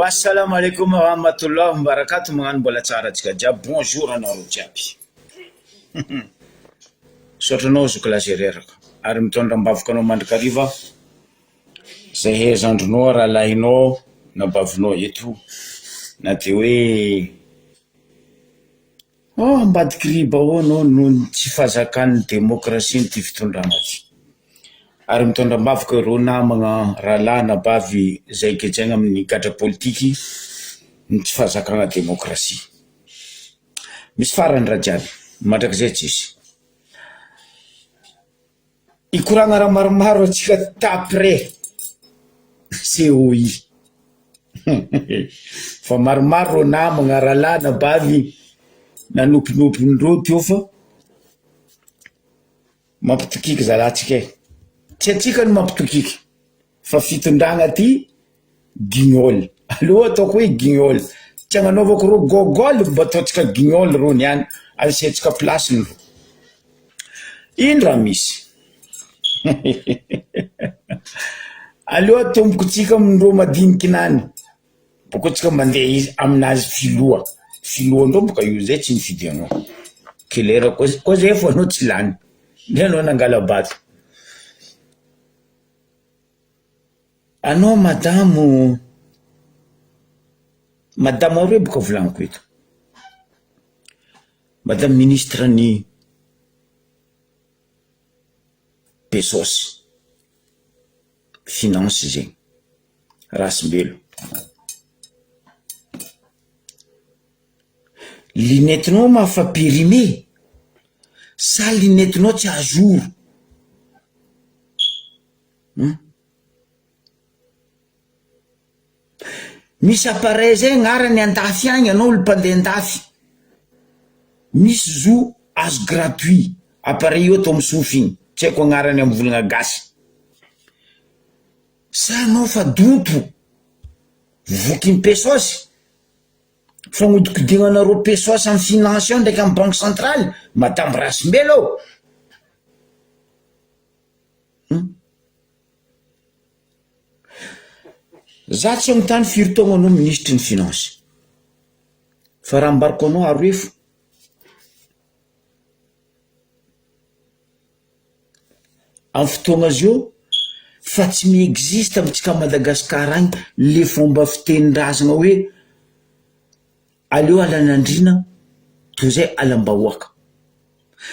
Assalamu alaikum wa rahmatullahi wa barakatuh. Magnano mbola tsara tsika jiaby. Bonjour anao jiaby. Sotranao zokilasy reraka ary mitondra ambavaka anao mandrakariva zay hezandronao rahalahinao nabavinao eto na de hoe ambadiky riba ao anao no tsy fahazakan'ny demokrasia ny ty fitondrana ty. Ary mitondra ambavaka ireo namagna rahalahy nabavy zay ketsaigna amin'ny gadra politiky ny tsy fahazakana demokrasia. Misy farany raha jiaby mandrakizay tsisy ikoragna raha maromaro atsika tapre COI fa maromaro namagna rahalahy nabavy nanopinopindreo teo fa mampitokiky zalatsika tsy atsika no mampitokiky fa fitondragna ty guignol. Aloha ataoko hoe guignol tsy agnanaovako ro gogol mba ataotsika guignol ro niany asetsika plasiny ro indra misy aloha tomboko tsika amindreo madiniky nany boko tsika mandeha izy aminazy filohandreo boka io zay tsy nifidy anao kelera koa zay fa anao tsy lany nde anao nangala bato anao madamo aroe boka volaniko eto madame ministre ny Pesos finance zay Rasimbelo linetinao mahafapérimé sa linetinao tsy azoro misy appareil zay gn'arany andafy agny anao olo mpandeha andafy misy zo azo gratuit appareil io atao misofy igny tsy haiko agnarany amin'ny volagna gasy sa anao fa donto voky Pesos fagnodikodignanareo Pesos amin'ny finance ao ndraiky amin'ny banque centrale madame Rasimbelo za tsy agnontany firy taogna anao ministre ny finance fa raha mbariko anao aroefo amin'ny fotoagna azy io fa tsy miexiste amitsika Madagasikara agny le fomba fitenin-drazana hoe aleo alan'andrina toy zay alam-bahoaka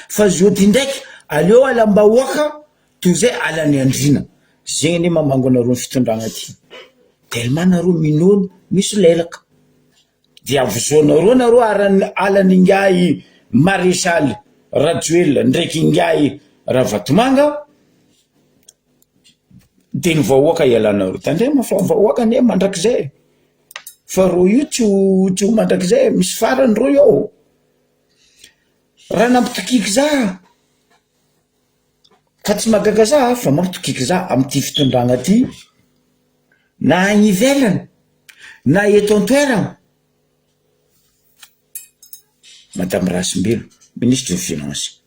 fa zody ndraiky aleo alam-bahoaka toy zay alan'ny andrina zegny ane mamango anareo ny fitondragna ty tellement nareo minono misy lelaka de avozaonareo nareo alany ingay maréchal Rajoelina ndraiky ingay Ravatomanga de ny vahoaka ialanareo tandrema fa vahoaka ane mandrakizay fa ro io tsy ho mandrakizay misy farany ro io raha nampitokiky za ka tsy magaga za fa mampitokiky za amty fitondragna ty na agny ivelany na eto an-toerana madame Rasimbelo ministre de finance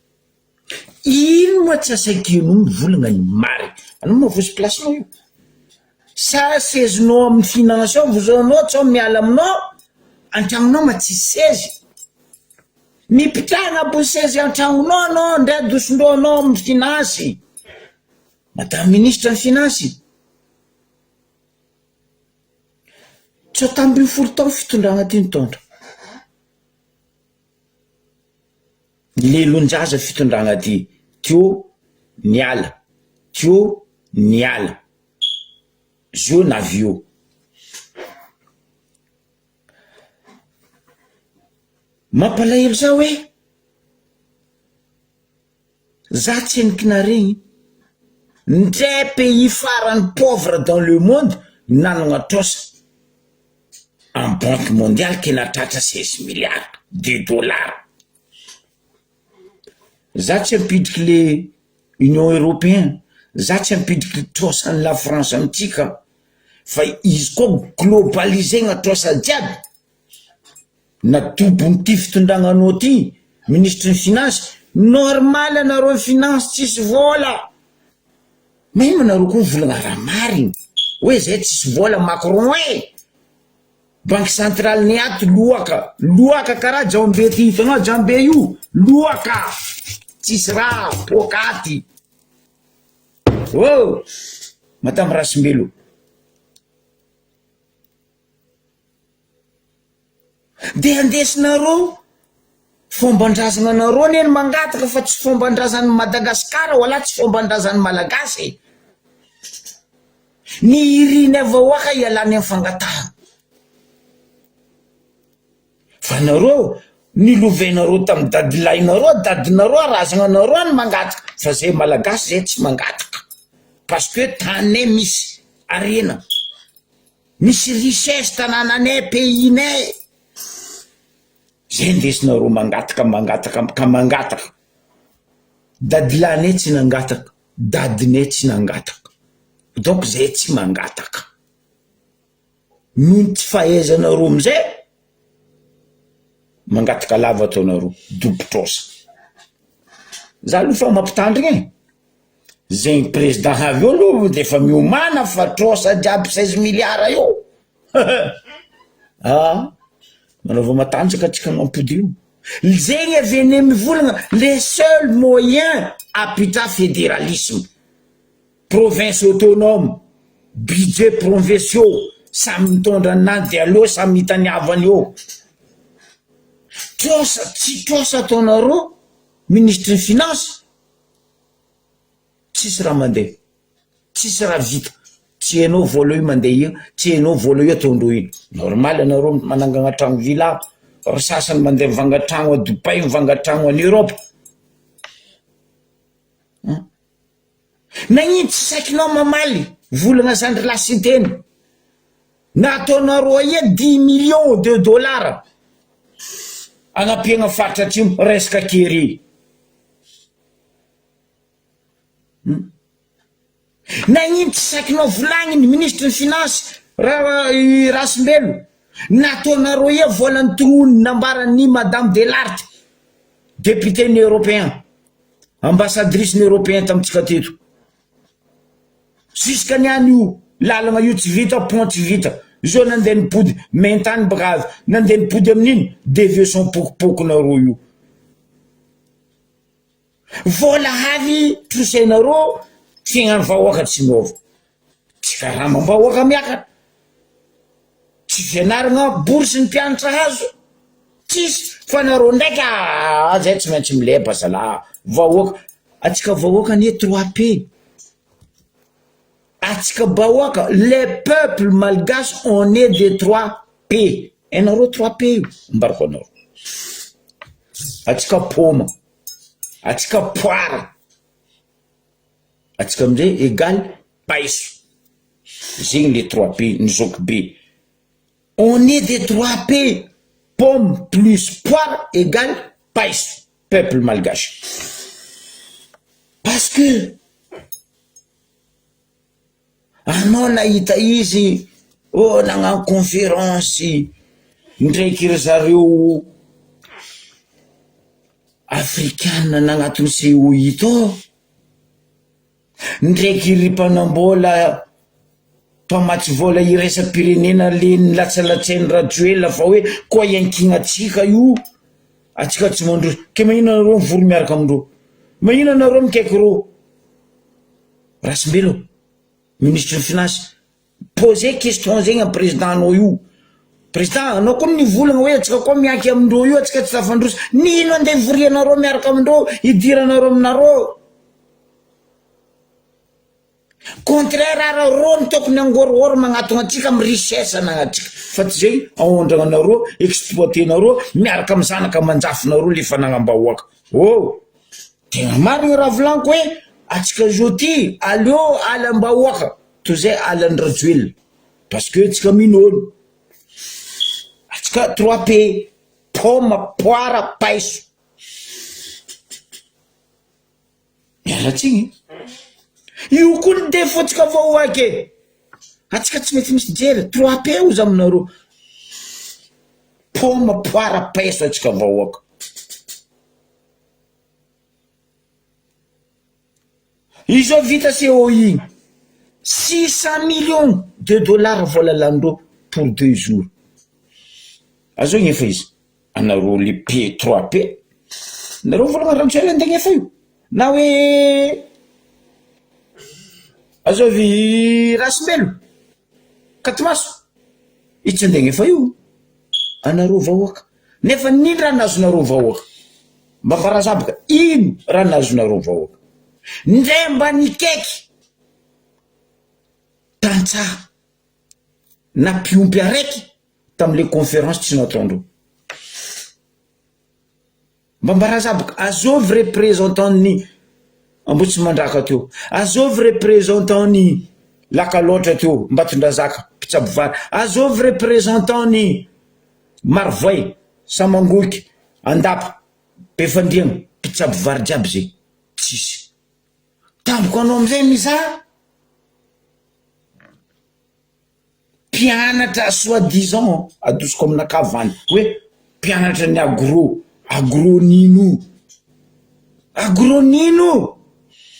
ino moa tsy asaikinao mivolagna ny mary anao mavosy placenao io sa sezinao amin'ny finance ao vozanao tsy ao miala aminao an-tragnonao ma tsy sezy mipitrahana bo sezy an-tragnonao anao ndray adosondreo anao amin'ny finance madame ministre ny finance tsy tamby folo tao fitondragna ty nitondra lelon-jaza fitondragna ty teo niala zio navio mampalahelo za hoe za tsy enikina regny ndray pays farany pauvre dans le monde nanagna trosa en banque mondiale ke natratra 16 milliards de dollars za tsy ampidriky le Union européenne za tsy ampidriky trosan'ny la France amitsika fa izy koa globalisegna trosa jiaby natobony ty fitondragnanao ty ministre ny finance normal anareo finance tsisy vola mais manareo koa volagna raha marigny hoe zay tsisy vola Macron banque centrale ny ato loaka karaha jambe ty hitanao jambe io loaka tsisy raha pokaty matamy Rasimbelo de andesinareo fomban-drazana nareo neny mangataka fa tsy fomban-drazan'ny Madagasikara wala tsy fomban-drazan'ny Malagasy ny iriny avahoaka ialany amin'ny fangatahana fa nareo ny lovenareo tamin'ny dadinareo arazananareo ny mangataka fa zay Malagasy zay tsy mangataka parce que tanay misy arena misy richesse tanànanay pays-nay zay ndesinareo mangataka dadilanay tsy nangataka dadinay tsy nangataka donc zay tsy mangataka noho tsy fahaizanareo amizay mangataka lava ataonareo dobotrosa za aloha fa mampitandrigny zay président avy eo aloha de fa miomana fa trosa jiaby 16 milliards io manova matanjaka atsika mampodio zegny avene mivolagna les seuls moyens apita fédéralisme province autonome budget provinciaux samy mitondra ananjy de aloha samy hitaniavany eo tsy trosa ataonareo ministre ny finance tsisy raha mandeha tsisy raha vita tsy hainao vola io mandeha io tsy hainao vola io ataondreo ino normal anareo manangana tragno villa ry sasany mandeha mivanga tragno a Dubai mivanga tragno en Europe nagnino tsy saikinao mamaly volagna zandry lasy teny na ataonareo ia 10 millions de dollars agnapiagna faritra atsimo resaka kery nagnino tsy saikinao volagniny ministre ny finance Rasimbelo nataonareo ia volany tonony nambarany madame Delarte député ny européen ambassadrice ny européen tamitsika teto jusqu'à niany io lalagna io tsy vita pont tsy vita zo nandeha nipody maintany baka nandeha nipody amin'ino déviation pokopokonareo io vola avy trosainareo fiaignany vahoaka tsy miova tsy karamam-bahoaka miakatra tsy fianaragna bourse ny mpianatra hazo tsisy fa nareo ndraika zay tsy maintsy milepa zala vahoaka atsika vahoaka nie 3P atsika bahoaka les peuples malgaches on est des 3P enareo 3P io mbarako anareo atsika poma atsika poara atsika amizay égal paiso zegny les 3P ny zoky be on est des 3P pomme plus poire égale paiso peuple malgache parce que anao nahita izy nagnano conférence ndraiky ry zareo africaine nagnatony CEO ito ndraiky ry mpanambola mpamatsy vola iraisam-pirenena le nilatsalatsainy rajoela fa hoe koa iankignatsika io atsika tsy mandro ke magnino anareo mivory miaraka amindreo magnino anareo mikaiky ro Rasimbelo ministre finance poser question zegny am président anao io président anao koa nivolagna hoe atsika koa mianky amindreo io atsika tsy tafandrosa nino andeha vorianareo miaraka amindreo idiranareo aminareo contraire ara ro ny tokony angororo magnatogna atsika amy richesse anagnattsika fa tsy zay aondragnanareo exploitenareo miaraka amy zanaka manjafinareo le fanagnam-bahoaka tegna marigny raha volaniko hoe atsika zoti aleo alam-bahoaka toy zay alan'ny rajoelina parce que atsika minolo atsika 3P poma poara paiso mialatsigny io koa ny defaut-tsika vahoaka atsika tsy mety misy jery 3P ozy aminareo poma poara paiso atsika vahoaka izo vita CEO igny 600 millions de dollars vola landreo pour 2 jours Azao gnefa izy anareo le P 3P nareo volagna ranotsela andegna efa io na hoe azovy Rasimbelo Katimaso itsy andegna efa io anareo vahoaka nefa nino raha nazonareo vahoaka mba mbarazabaka ino raha nazonareo vahoaka ndray mba nikaiky tantsaha na mpiompy araiky tam'le conférence tsy natandreo mba mbarazabaka azovy représentant ny Ambotsy Mandraka teo azovy représentant ny Lakaloatra teo Mbatondrazaka Pitsabovary azovy représentant ny Marivoay Samangoky Andapa Befandriagna Pitsabovary jiaby zay tsisy tamboko anao amizay mizaha mpianatra soi-disant adosiko aminakavany hoe mpianatra ny agronino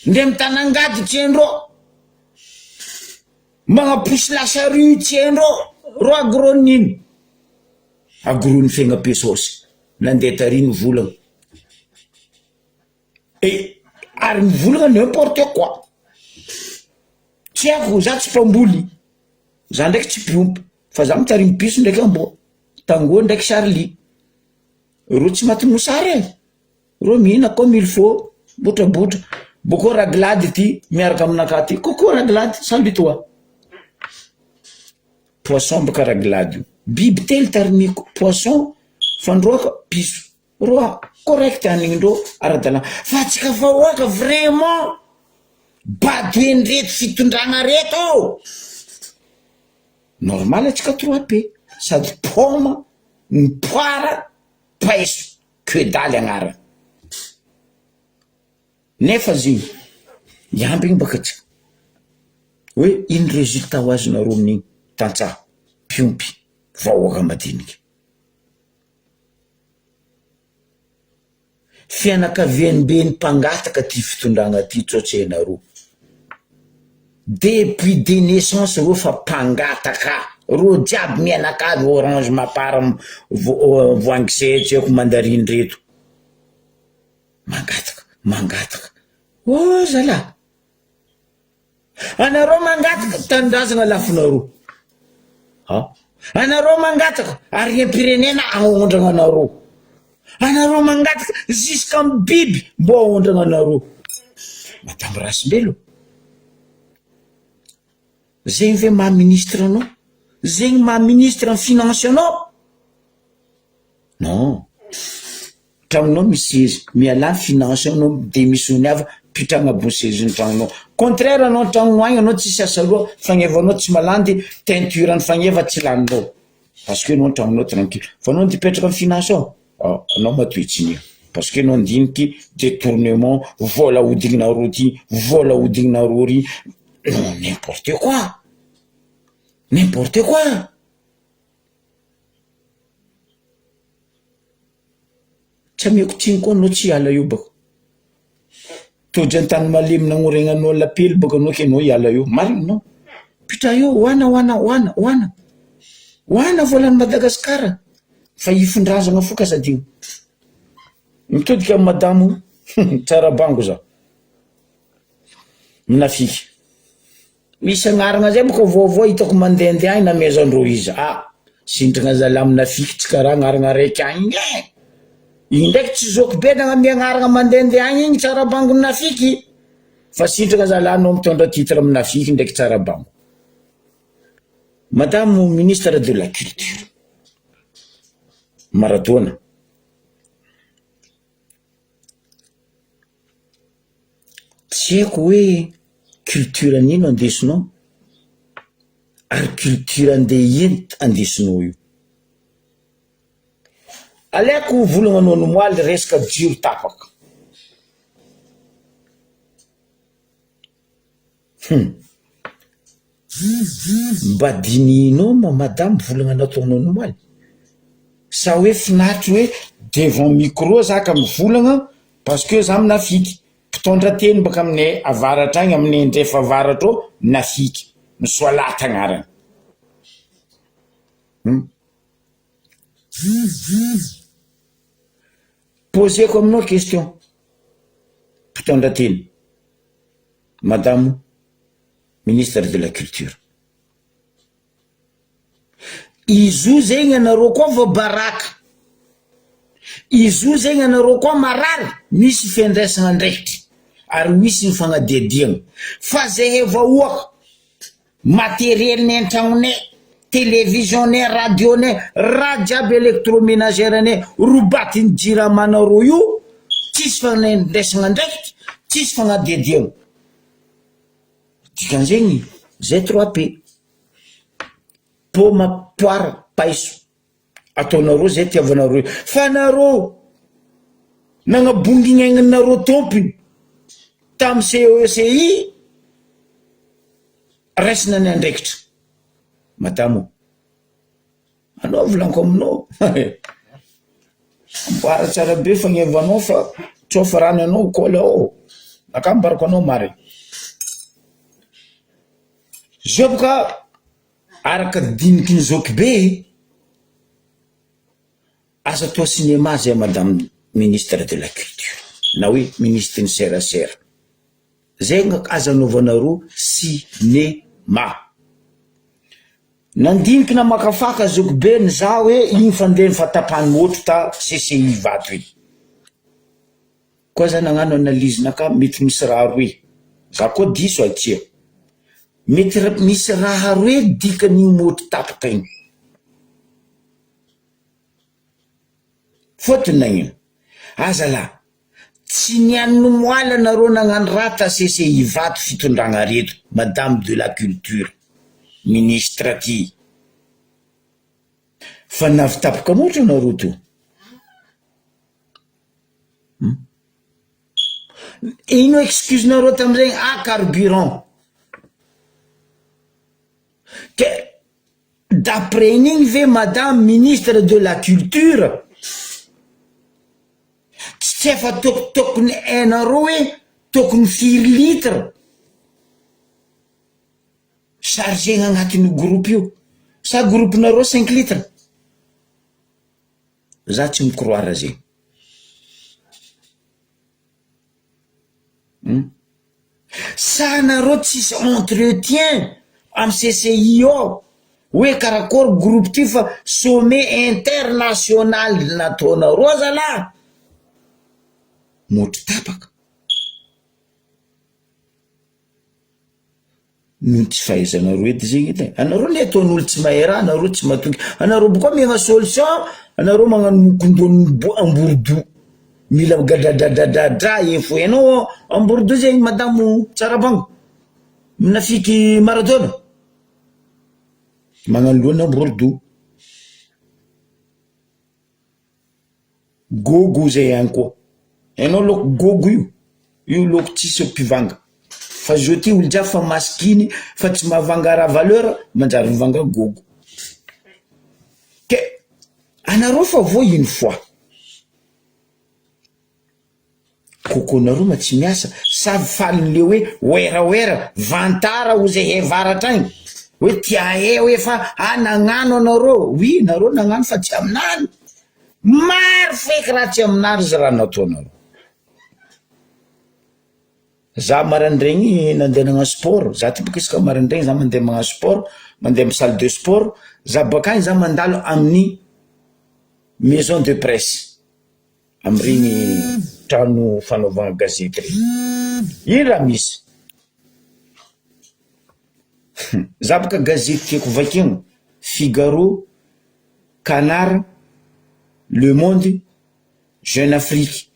ndre mitanangady tiendro magnaposy lasaru tiendro ro agronino agrony fegna pesosy nandeha tariny volagna ary mivolagna n'importe quoi tsy haiko za tsy mpamboly za ndraiky tsy mpiompy fa za mitarimy piso ndraiky ambo tangoa ndraiky Charlie ro tsy maty mosary ro mihina comme il faut botrabotra boko raglady ty miaraka aminaka ty koko raglady salut toi poisson baka raglady biby telo tarimiko poisson fandroaka piso ro correct anindro aradala fa tsika vahoaka vraiment badoendreto fitondragna reto normal atsika 3P sady poma mipoara paiso que daly agnara nefa ziny iambigny baka tsika hoe ino résultat ho azonareo amin'igny tantsaha mpiompy vahoaka madiniky fianakaviany be ny mpangataka ty fitondragna ty tsotsenareo depuis des naissances ro fa mpangataka ro jiaby mianakavy orange mapara voangisetsy eko mandariny reto mangataka oh zala anareo mangataka tandrazana lafinareo anareo mangataka ariem-pirenena ahondragna anareo anareo mangataka jusqu'à biby mbo ahondragna anareo Madame Rasimbelo zegny ve maha ministre anao zegny maha ministre en finance anao non tragnonao misy sezy miala finance anao de misy ony ava pitragna bo sezy ny tragnonao contraire anao tragno agny anao tsy siasa loha fagnevanao tsy malandy teinture ny fagneva tsy laninao parce que anao tragnonao tranquille fa anao ndipetraka amin'ny finance anao matoetsigny parce que anao ndiniky détournement vola odignareo ty vola odignareo ry non n'importe quoi tsy ameko tsiny koa anao tsy hiala io baka todra antany malemy nagnoregnanao lapely baka anao ke anao hiala io marinao pitra io hoana volany Madagasikara fa ifondrazagna foka sady io mitodika amin'ny madamo tsara bango za minafiky misy agnaragna zay boko voavoa hitako mandehandeha agny namezandreo izy sindragna zala minafiky tsy karaha agnaragna raiky agny igny ndraiky tsy zoko be nagnamia agnaragna mandehandeha agny igny tsara bango minafiky fa sindragna zala anao mitondra titre minafiky ndraiky tsara bango Madame ministre de la culture Maradona tsy haiko hoe culture anino andesinao ary culture andeha ino andesinao io aleako volagna anao nomoaly resaka jiro tapaka mba dininao madame volagna nataonao nomoaly sa hoe finaritra hoe devant micro zaka mivolagna parce que za minafiky mpitondra teny baka aminay avaratra agny aminay ndrefa avaratra ao nafiky misoalata agnarany Poseko aminao question mpitondra teny madame ministre de la culture, izy io zegny anareo koa va baraka, izy io zegny anareo koa marary, misy fiandraisana andraikitra ary misy ny fagnadediana fa zay evahoaka matériel-nay an-tragnonay, télévision-nay, radio-nay, raha jiaby électroménagère-nay robatiny jiramanareo io tsisy fagnandraisana andraikitra, tsisy fagnadediana. Dikan'zegny zay 3P poma, poara, paiso ataonareo zay tiavanareo, fa nareo nagnabondignagnanareo tompiny tamy CECI raisina ny andraikitra. Madamo, anao volaniko aminao amboara tsara be fagnevanao fa tsofa rano anao kola ao nakambarako anao mary zao boka araka diniky ny zoky be asa toa cinéma zay madame ministre de la culture na hoe ministre ny serasera zay aza anaovanareo cinéma. Nandiniky na makafaka zoky be ny za hoe igny fandeha fatapany motro ta CCI vato igny koa za nagnano analyse naka mety misy raha roe za koa diso atia mety misy raha roe dikan'igny motro tapaka igny fotony nagnino aza la tsy nianno moala nareo nagnano raha ta CCI vato fitondragna reto madame de la culture ministre ty fa navy tapaka motra nareo to ino excuse nareo tamizay carburant ke d'après nigny ve madame ministre de la culture tsy efa tokony hainareo hoe tokony 4 litre chargena agnatin'ny groupe io sa groupe nareo 5 litre za tsy mikroara zegny sa nareo tsisy entretien amy CCI ao hoe karakory groupe ty fa sommet international nataonareo zala motro tapaka no tsy fahaizanareo edy zegny edy anareo le ataon'olo tsy mahay raha anareo tsy matoky anareo boka megna solution anareo magnano mokondony ambordo mila gadradradradradra efo enao ambordo zegny madamo Tsarabango minafiky Maradona magnano loana ambordo gogo zay ihany koa enao loko gogo io loko tsisy mpivanga fa zo ty olo jiaby fa maskiny fa tsy mahavanga raha valeur manjary mivanga gogo ke anareo fa vo une fois kokonareo ma tsy miasa savy falin'le hoe oera vantara ho zay hevaratra agny hoe tia e hoe fa nagnano anareo oui nareo nagnano fa tsy aminany maro feky raha tsy aminary za raha nataonareo za marandraigny nandeha nagnano sport za ty boka isaka marandraigny za mandeha magnano sport mandeha amy salle de sport za bakagny za mandalo amin'ny maison de presse amregny trano fanaovagna gazety regny ino raha misy za boka gazety tiako vakigny Figaro, Canard, Le Monde, Jeune Afrique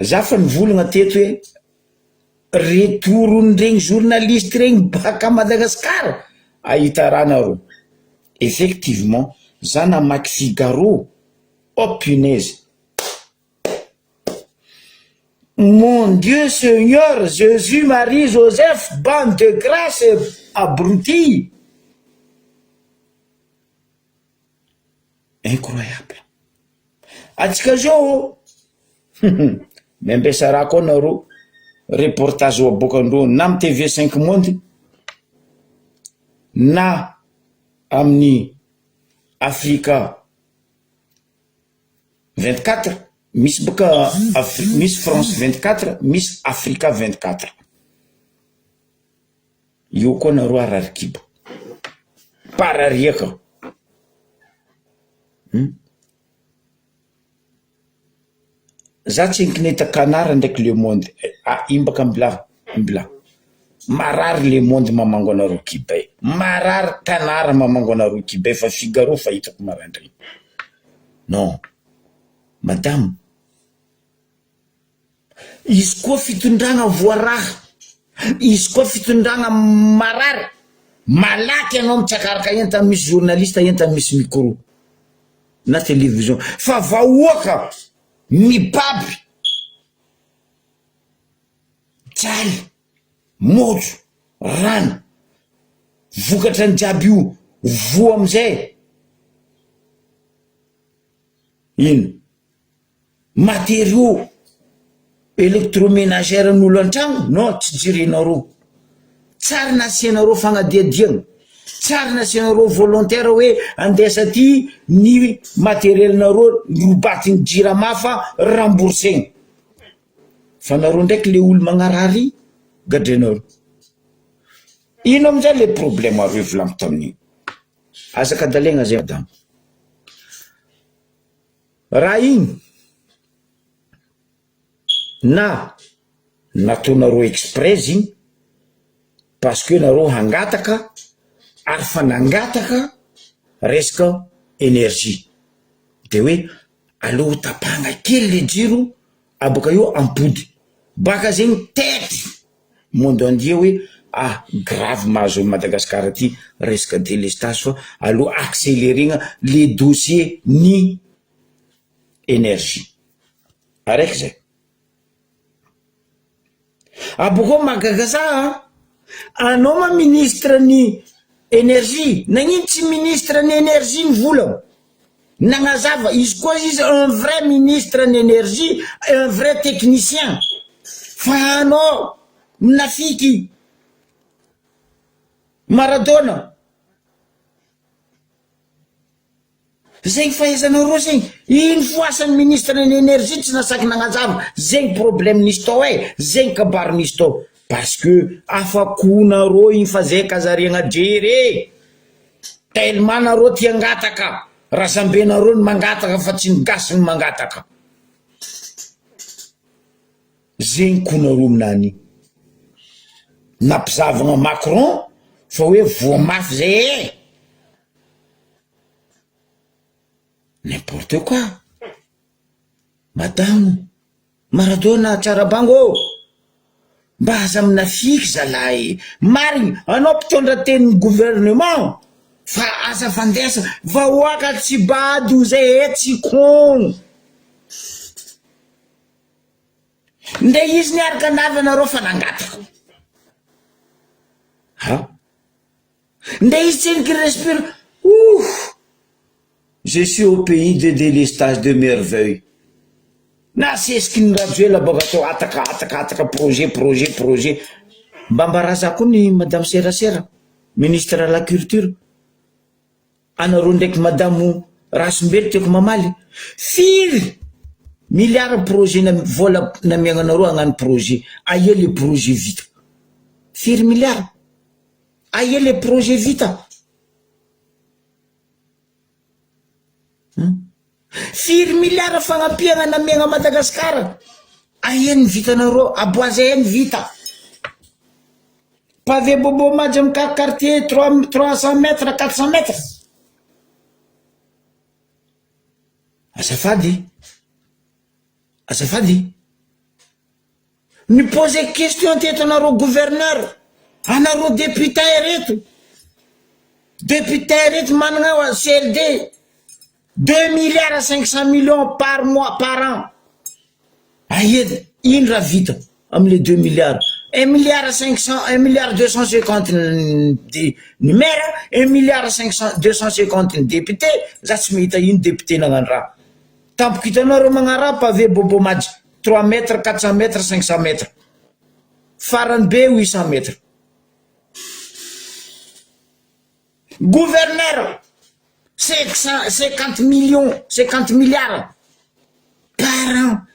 za fa nivolagna teto hoe retourondregny journaliste regny baka Madagasikara ahita raha nareo effectivement za namaky Figaro oh punaise mon Dieu Seigneur Jésus Marie Joseph bande de grâce abruti incroyable atsika zao membesa raha koa nareo reportage aboakandreo na amy TV5 Monde na amin'ny Afrika 24, misy boka misy France 24, misy Afrika 24. Io koa nareo ararikibo parariaka. Za tsy inkineta Canard ndraiky Le Monde. Imbaka mbla marary Le Monde mamango anareo kibay, marary Canard mamango anareo kibay, fa Figaro fa hitako marandriny. Non madame, izy koa fitondragna voaraha, izy koa fitondragna marary, malaky anao mitsakaraka enta misy journaliste enta misy micro na télévision, fa vahoaka mibaby jaly mojo rano vokatra ny jiaby io voa amizay ino matériaux électroménagère n'olo an-tragno. Non, tsy jirenareo, tsary nasianareo fagnadiadiagna, tsary nasianareo volontaire hoe andesa ty ny matériel-nareo robatiny jiramafa remboursegny. Fa nareo ndraiky le olo magnarary gadrenareo. Ino amizay le problème areo volagno tamin'iny. Azaka dalegna zay madame. Raha igny na nataonareo express igny parce que nareo hangataka ary fa nangataka resaka énergie, de hoe aleo tapagna kely le jiro aboaka io ampody baka zegny tety monde entier hoe grave mahazo Madagasikara ty resaka délestage, fa aleo accélérena le dossier ny énergie araiky zay. Aboko magagaza anao ma ministre ny énergie, nagnino tsy ministre ny énergie ny volagna nagnazava izy koa izy un vrai ministre ny énergie, un vrai technicien, fa anao mnafiky Maradona zegny fahaizanareo zegny. Ino foasan'ny ministre ny énergie tsy nasaky nagnazava zegny problème nisy tao zegny kabary nisy tao, parce que afakonareo igny fa zay kazariagna jere tellement nareo tia ngataka, razambenareo ny mangataka fa tsy nigasy ny mangataka zegny konareo aminany nampizavagna Macron fa hoe voamafy zay n'importe quoi. Madame Maradona Tsarabango, mba aza minafiky zalahy marigny, anao mpitondra tenin'ny gouvernement fa aza fandesa vahoaka tsy bady zay tsy kon nde izy niaraka navanareo fa nangataka nde izy tsy niky respire. Je suis au pays de délestage de merveille. Na sesiky ny rajoela baka atao ataka projet. Mba mbaraza koa ny madame Serasera, ministre de la culture. Anareo ndraiky madame Rasombely tiako mamaly. Firy milliard projet na vola namiagnanareo hagnano projet. Aia le projet vita? Firy milliard? Aia le projet vita? Firy milliard fagnapiagna namiagna Madagasikara? Aia ny vitanareo? Aboise ny vita. Pavé bobo madj amy quartier 300 mètres 400 mètres. Azafady ni pose question teto anareo gouverneur, anareo député reto managna CLD 2 milliards 500 millions par mois par an. Aïe, ino raha vita amile 2 milliards? 1 milliard 500, 1 milliard 250 de maire, 1 milliard 500, 250 député. Za tsy mahita ino député nagnano raha. Tampoka hitanareo magnara pavé bobo madj 3 mètres 400 mètres 500 mètres, farany be 800 mètres. gouverneur 50 millions 50 milliards par an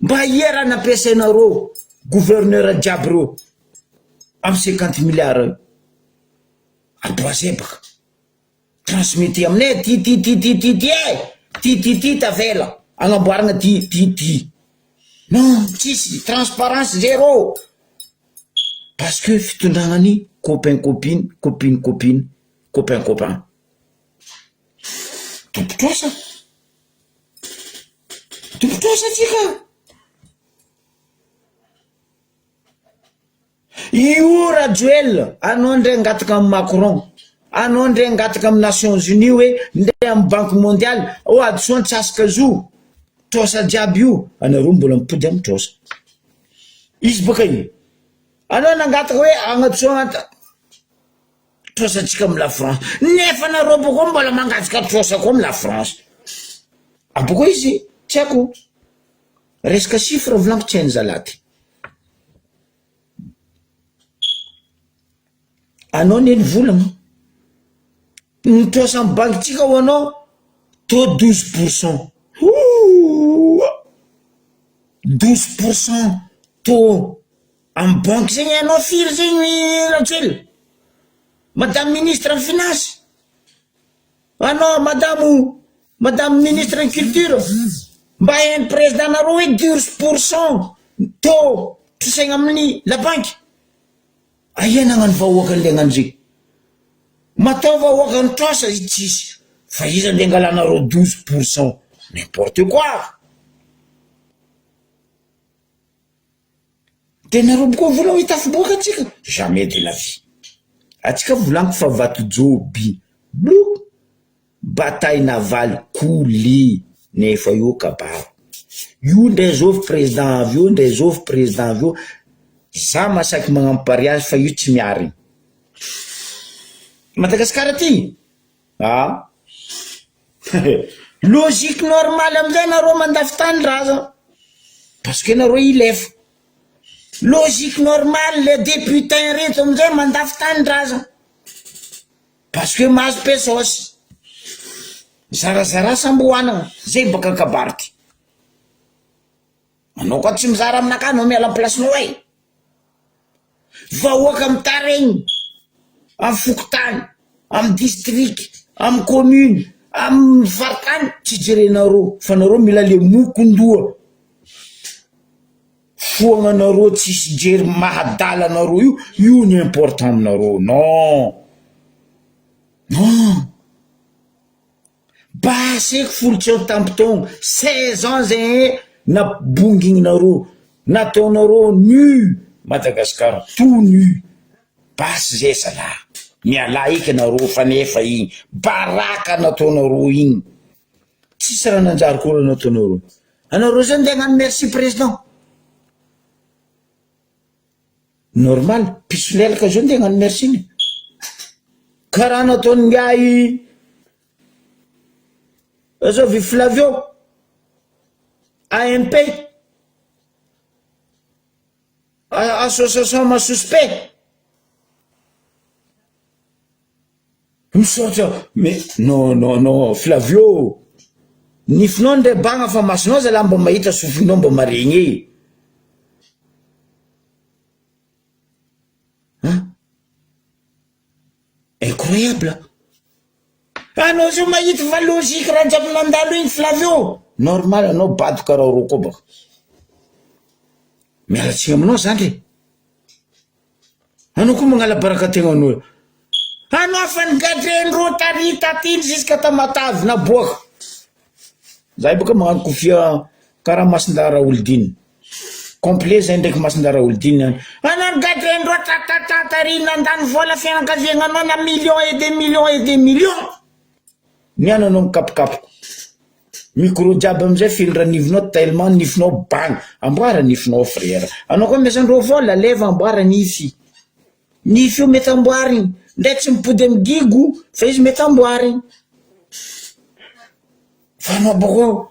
mba iera nampiasainareo gouverneur jiaby reo amy 50 milliards aboazebaka transmité aminay ty tavela agnamboaragna ty non tsisy transparence zéro parce que fitondragnany copain copine copain tompotrosa tsika io rajoel anao ndray ngataka amy Macron anao ndray ngataka amy Nations Unies hoe ndray amy Banque mondiale o adisoany tsasaka zo trosa jiaby io anareo mbola mipody amy trosa izy baka io anao nangataka hoe agnatsoana trosatsika amy la France nefa nareo boko mbola mangataka trosa koa amy la France aboko izy tsy haiko resaka chiffre volaniko tsy hainy zalaty anao neny volagna nitrosa amy bankitsika ho anao to 12% 12% to amy banque zegny anao firy zegny ratsely madame ministre finance anao madame ministre culture mba hainy président nareo hoe 12% to trosaigna amin'ny la banque aiana agnano vahoaka an'le agnano zegny matao vahoaka ny trosa izy tsisy fa izy andeha angalanareo 12% n'importe quoi de nareo boka vola hitafiboaka atsika jamais de la vie atsika volaniko fa vato joby blou bataille navale couli nefa io kabaro io ndray zovy président avy io ndray zovy président avy io za masaky magnano pariage fa io tsy miary Madagasikara ty logique normale amizay nareo mandafy tany raza parce que nareo ilefa logique normale le député reto amizay mandafy tany raza parce que mahazo pesosy zarazara samboanagna zay baka kabarty anao koa tsy mizara aminaka anao miala amy placenao ay vahoaka amy taregny amy fokotany amy district amy commune amy faritany tsy jerenareo fa nareo mila le mokondoa foagnanareo tsisy jery mahadalanareo io ny important aminareo non baseko folotseo tampotogna 16 ans zegny na bonginareo nataonareo nu Madagasikara tout nu basy zay zala miala eky nareo fa nefa igny baraka nataonareo igny tsisy raha nanjary koa nataonareo anareo zany ndeha agnano merci président normal pisolelaka zao ndeha agnano merci ny karaha nataony ngiay azao vi Flavio AMP association ma suspect misaotra mais non Flavio nifinao ndray bagna fa masonao zala mba mahita sofinao mba maregny incroyable anao zao mahita fa logique raha jiaby nandalo igny Flavio normal anao bady karaha ro koa baka mialatsigna aminao zany anao koa magnala barakategnanao anao fa nigadrendro taritiny jusqu'à tamatavy naboaka zay baka magnano kofia karaha masindara olodiny complet zay ndraiky masindara olodiny anao nigadrendro tatatary nandany vola fianakaviagnanao na millions et des millions niana anao mikapokapoko micro jiaby amizay filindra nifinao tellement nifinao bagny amboara nifinao frère anao koa miasandreo vola leva amboara nify io mety amboarigny ndray tsy mipody amy gigo fa izy mety amboarigny fa anao boko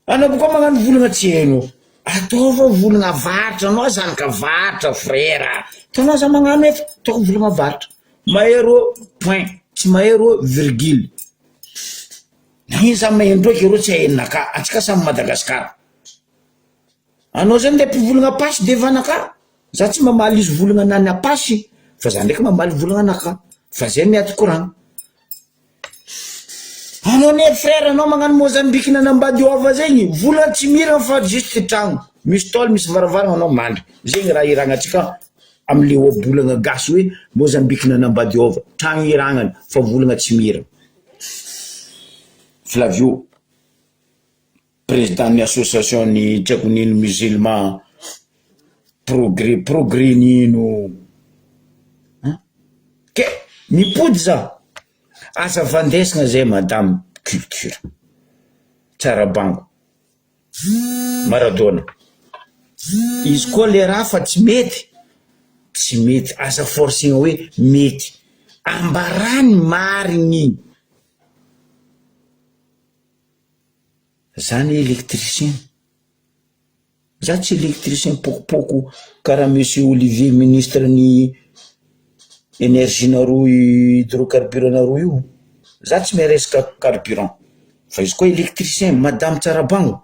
magnano volagna tsy hainao ataova volagna varitra anao zany ka varitra frère tanao za magnano efa ataoko volagna varitra mahery point tsy mahery virgule na iny samy mahendroky ro tsy haheninaka atsika samy Madagasikara. Anao zany le mpivolagna pasy de vanaka za tsy mamaly izy volagna nany apasy fa za ndraiky mamaly volagna anaka fa zay miady koragna. Anao ne frère anao magnano Mozambique nanambady ova zegny volagna tsy mira fa juste tragno misy tôle misy varavarana anao mandry zegny raha iragnatsika amle obolagna gasy hoe Mozambique nanambady ova tragno iragnany fa volagna tsy mira. Flavio président ny association ny tiako nino musulman progrès nino ke mipody za asa vandesagna zay madame culture Tsarabango Maradona izy koa le raha fa tsy mety asa forcegna hoe mety ambarany marigny zany électricien za tsy électricien pokopoko karaha monsieur Olivier ministre ny énergie naroa hydrocarbure naroa io za tsy mahay resaka carburant fa izy koa électricien madame Tsarabango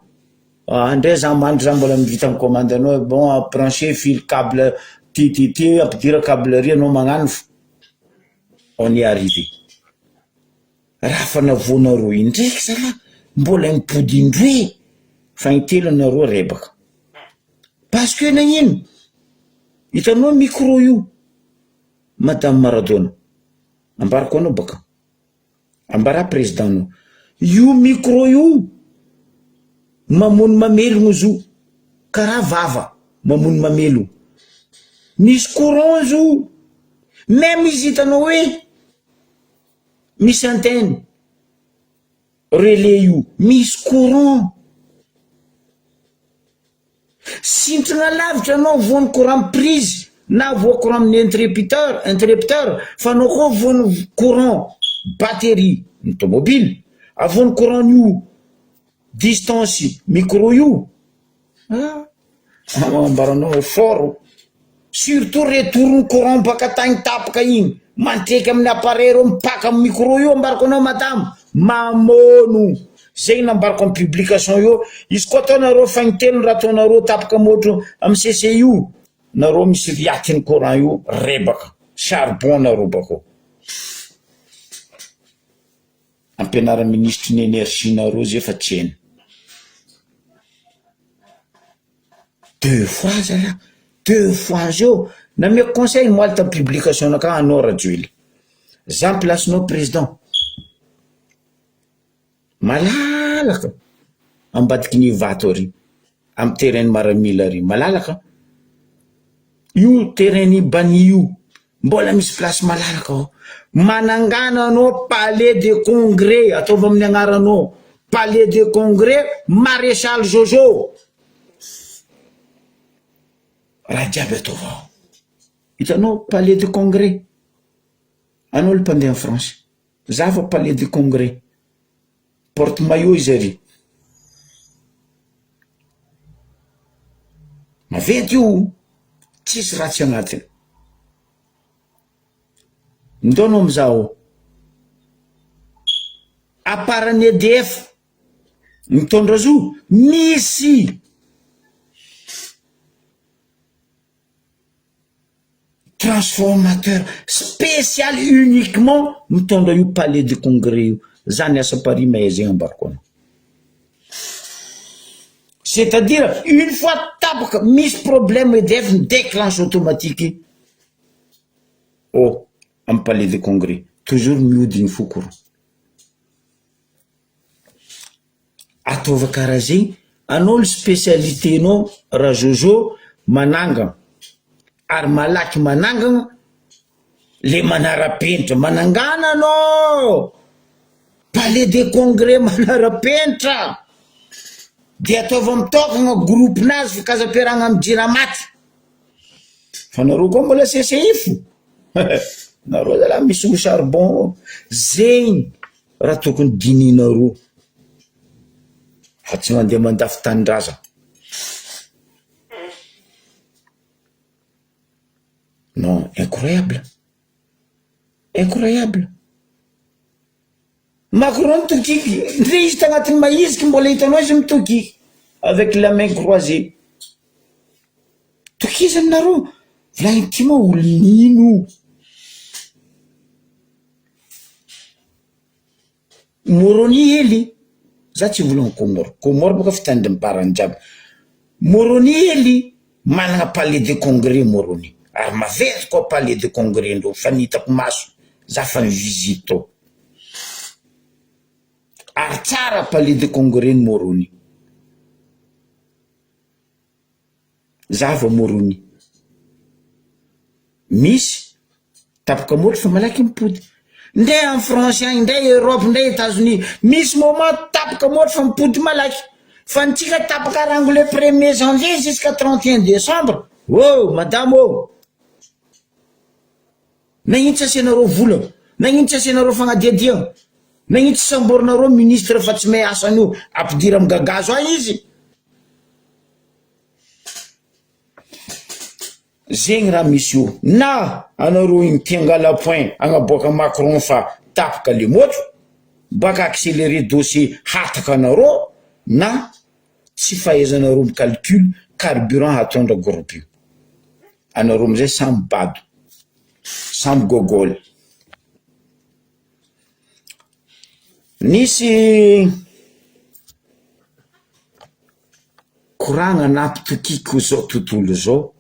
andray za mandry za mbola mivita amin'ny commande anao bon brancher fil câble ty ampidira câblerie anao magnano on y arrivé raha fa navonareo indraiky zala mbola mipody indroe fa intelo nareo rebaka parce que nagnino hitanao micro io madame Maradona ambarako anao baka ambara président anao io micro io mamono mamelogno zo karaha vava mamono mamelogno misy courant zo même izy hitanao hoe misy antenne relais io misy courant sintragna lavitra anao voany courant prise na voa courant amin'ny interrupteur fa anao koa voany courant batterie ny tomobile avoany courant io distance micro io ambaranao fort surtout retourny courant baka tagny tapaka igny mantreky amin'ny appareil ro mipaka amin'ny micro io ambarako anao madame mamono zegny nambarako amin'ny publication io izy koa ataonareo fagnitelo raha ataonareo tapaka motro amin'ny CC io nareo misy riatiny courant io rebaka charbon nareo bako ampianara ministre ny énergie nareo zay fa tsy hainy deux fois zao na meko conseil moaly ta publication naka anao radio ily za placenao président malalaka ambadiky ny vato ary amy terrain maramila ary malalaka io terrain ny bani io mbola misy place malalaka ao manangana anao palais de congrès ataova amin'ny agnaranao palais de congrès maréchal Jojo raha jiaby ataovao hitanao palais de congrès anao le mpandeha en France za fa palais de congrès porte maillot izy ary mavety io tsisy ratsy agnatiny ndao amizao aparany EDF mitondra zo misy transformateur spécial uniquement mitondra io palais de congrès io zany asa Paris mahay zegny ambarako anao c'est-à-dire une fois tapaka misy problème EDF déclenche automatique oh am palais de congrès toujours mihodigny fokoro ataova karaha zegny anao le spécialité nao raha Jojo manangana ary malaky manangana le manara-penitra manangana anao palais de congrès manara-penitra de ataova mitokagna groupe nazy fa kaza-piaragna amy Jiramaty fa nareo koa mbola CCI nareo zala misy ho charbon zegny raha tokony dininareo fa tsy mandeha mandafy tanindrazana non incroyable incroyable. Macron tokiky ndre izy tagnatin'ny maiziky mbola hitanao izy mitokiky avec la main croisée. Tokizy aminareo volagny ty moa olo nino Moroni hely za tsy volagny Comore boka fitandry miparany jiaby. Moroni hely manana palais de congrès Moroni ary mavery koa palais de congrès ndreo fa nitako maso za fa mivisite tao ary tsara palais de congrès ny Moroni za va Moroni misy tapaka motro fa malaky mipody ndre en France agny ndre Europe ndre États-Unis misy moment tapaka motro fa mipody malaky fa ntsika tapaka rango le 1er janvier jusqu'à 31 décembre. Oh madame oh nagnitsy asianareo vola nagnitsy asianareo fagnadiadiagna nagnitsy samborinareo ministre fa tsy may asany io ampidira amin'ny gagazo ay izy zegny raha misy io na anareo igny tiangala point agnaboaka Macron fa tapaka le motro baka accélérer dossier hataka anareo na tsy fahaizanareo micalcul carburant hatondra groupe io anareo amizay samby bado samby gogol. Nisy koragna nampitokiky zao tontolo zao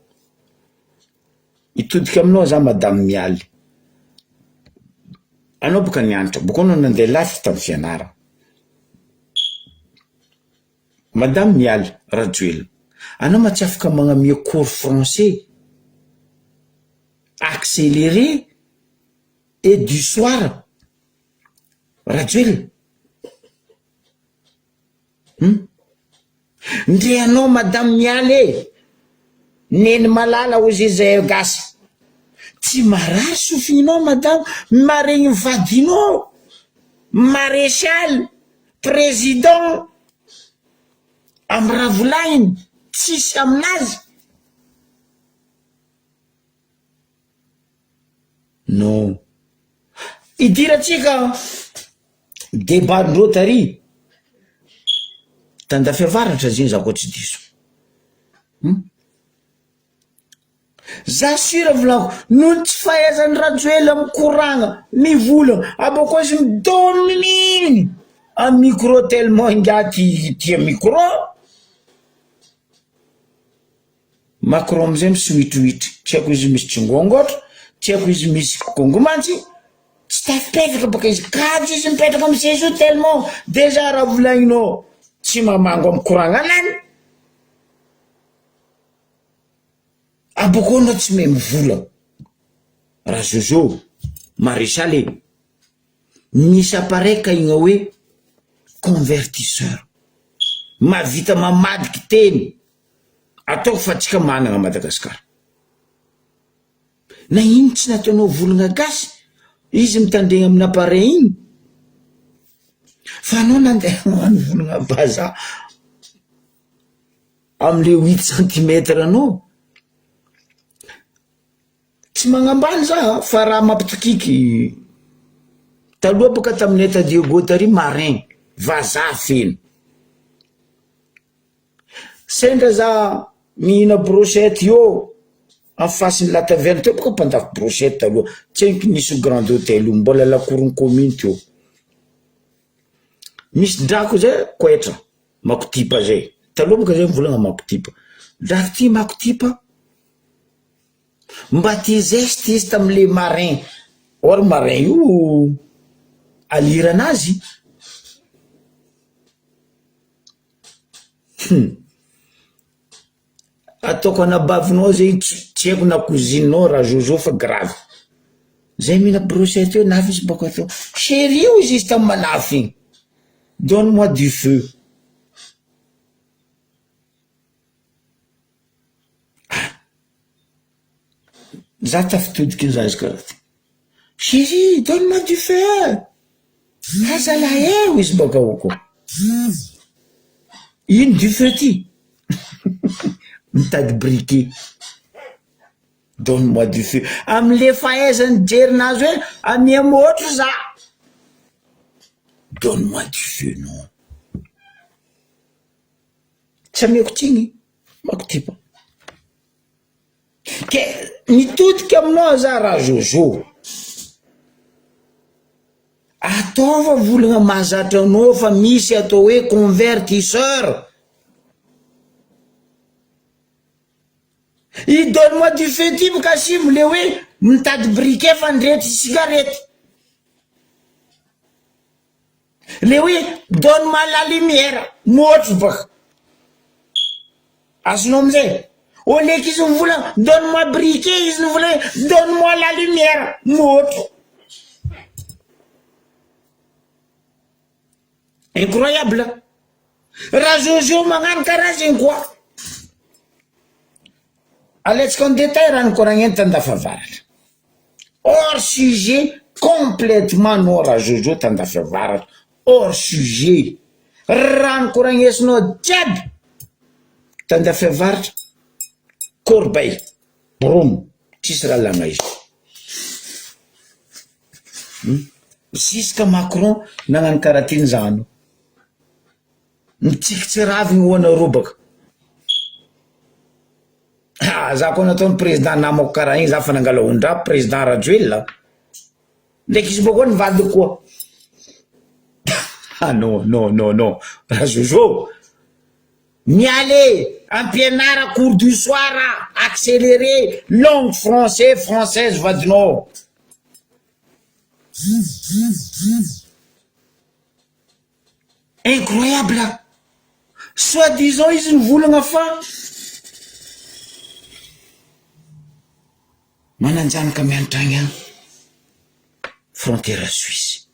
itodiky aminao za madame Mialy anao boka nianatra boka anao nandeha lafy tamin'ny fianarana. Madame Mialy Rajoelina anao ma tsy afaka magnamia cours français accéléré et du soir Rajoelina ndre anao madame Mialy neny malala ozy zay gasy tsy marary sofinao madame maregny vadinao maréchal président amy raha volagniny tsisy aminazy non idiratsika débatndreo tary tanda fiavaratra zegny za koa tsy diso za sira volako noho tsy fahaizany Rajoelina mikoragna mivolagna abako izy midoniny a micro tellement ingaty tia micro Macron amizay misiwitriwitry tsy haiko izy misy tsingongotra tsy haiko izy misy kongomantsy tsy tafipetraka baka izy kajy izy mipetraka amy seso tellement déjà raha volagninao tsy mamango amy koragna anany abokona tsy may mivola raha zozo maréchal misy appareil ka igna hoe convertisseur mavita mamadiky teny ataoko fa tsika managna Madagasikara na iny tsy nataonao volagna gasy izy mitandregna amin'ny appareil igny fa anao nandeha magnano volagna baza amle 8 cm anao tsy magnambany za fa raha mampitokiky taloha boka tamin'ny État Diego tary marin vaza feno sendra za mihina brochette io en face ny la taverne teo boka mpandako brochette taloha tsy haiko nisy grand hôtel io mbola lakorony commune teo misy drako zay koetra makotipa zay taloha boka zay mivolagna makotipa drako ty makotipa mba ty zeste izy tamile marin or marin io aliranazy ataoko anabavinao zay tsy haiko na cousinenao raha zozo fa grave zay mina brochette io nafy izy bako atao chéri io izy tamy manafy igny donne moi du feu za tafitodiky za izy karaha ty chéri donne moi du feu azala eo izy baka oko ino du feu ty mitady briquet donne-moi du feu am'le fahaizany jerinazy hoe amiamotro za donne-moi du feu non tsy ameko tsigny mako typa ke mitodika aminao za raha zozo ataova volagna mahazatra anao fa misy atao hoe convertisseur i donne-moi du feu ty boka asimo le hoe mitady briquet fandrety cigarette le hoe donne-moi la lumière motro baka azonao amizay oleky izy mivola donne-moi briquet izy mivola donne-moi la lumière motro incroyable raha zozo magnano karaha zegny koa aletsika en détail raha nikoragny tandafavaratra hors sujet complètement no raha zozo tandafavaratra hors sujet raha nikoragnesinao jiaby tandafavaratra Corbeil brom tsisy raha lagna izy jusqu'à Macron nagnano karaha ty zano mitsikitsy raviny hoana robaka za koa nataony président namako karaha igny za fa nangala ondra président Rajoelina ndraiky izy bokoa nivady koa non non non non raha zozo miale ampianara cours du soir accéléré langue française vadinao incroyable soi-disant izy nivolagna fa mananjanaka miantragny any frontière Suisse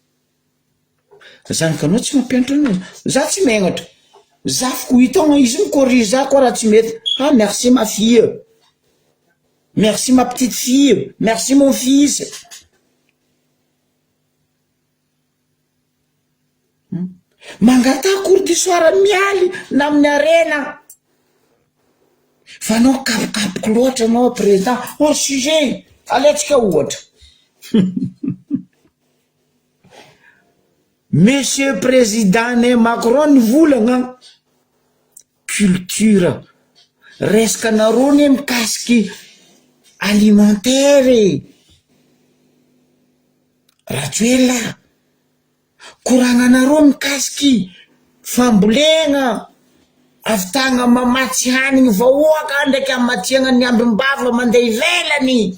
zanaka anao tsy mampianatra anao za tsy megnatra za foko hitagna izy micorrige za koa raha tsy mety merci ma fille merci ma petite fille merci mon fils mangata cours du soir mialy na amin'ny arena fa anao kapokapoky loatra anao président hors sujet aletsika ohatra monsieur président ne Macron nivolagna culture resaka narony mikasiky alimentaire Rajoelina koragnanareo mikasiky fambolegna avitagna mamatsy hanigny vahoaka ndraiky amatiagna ny ambim-bava mandeha ivelany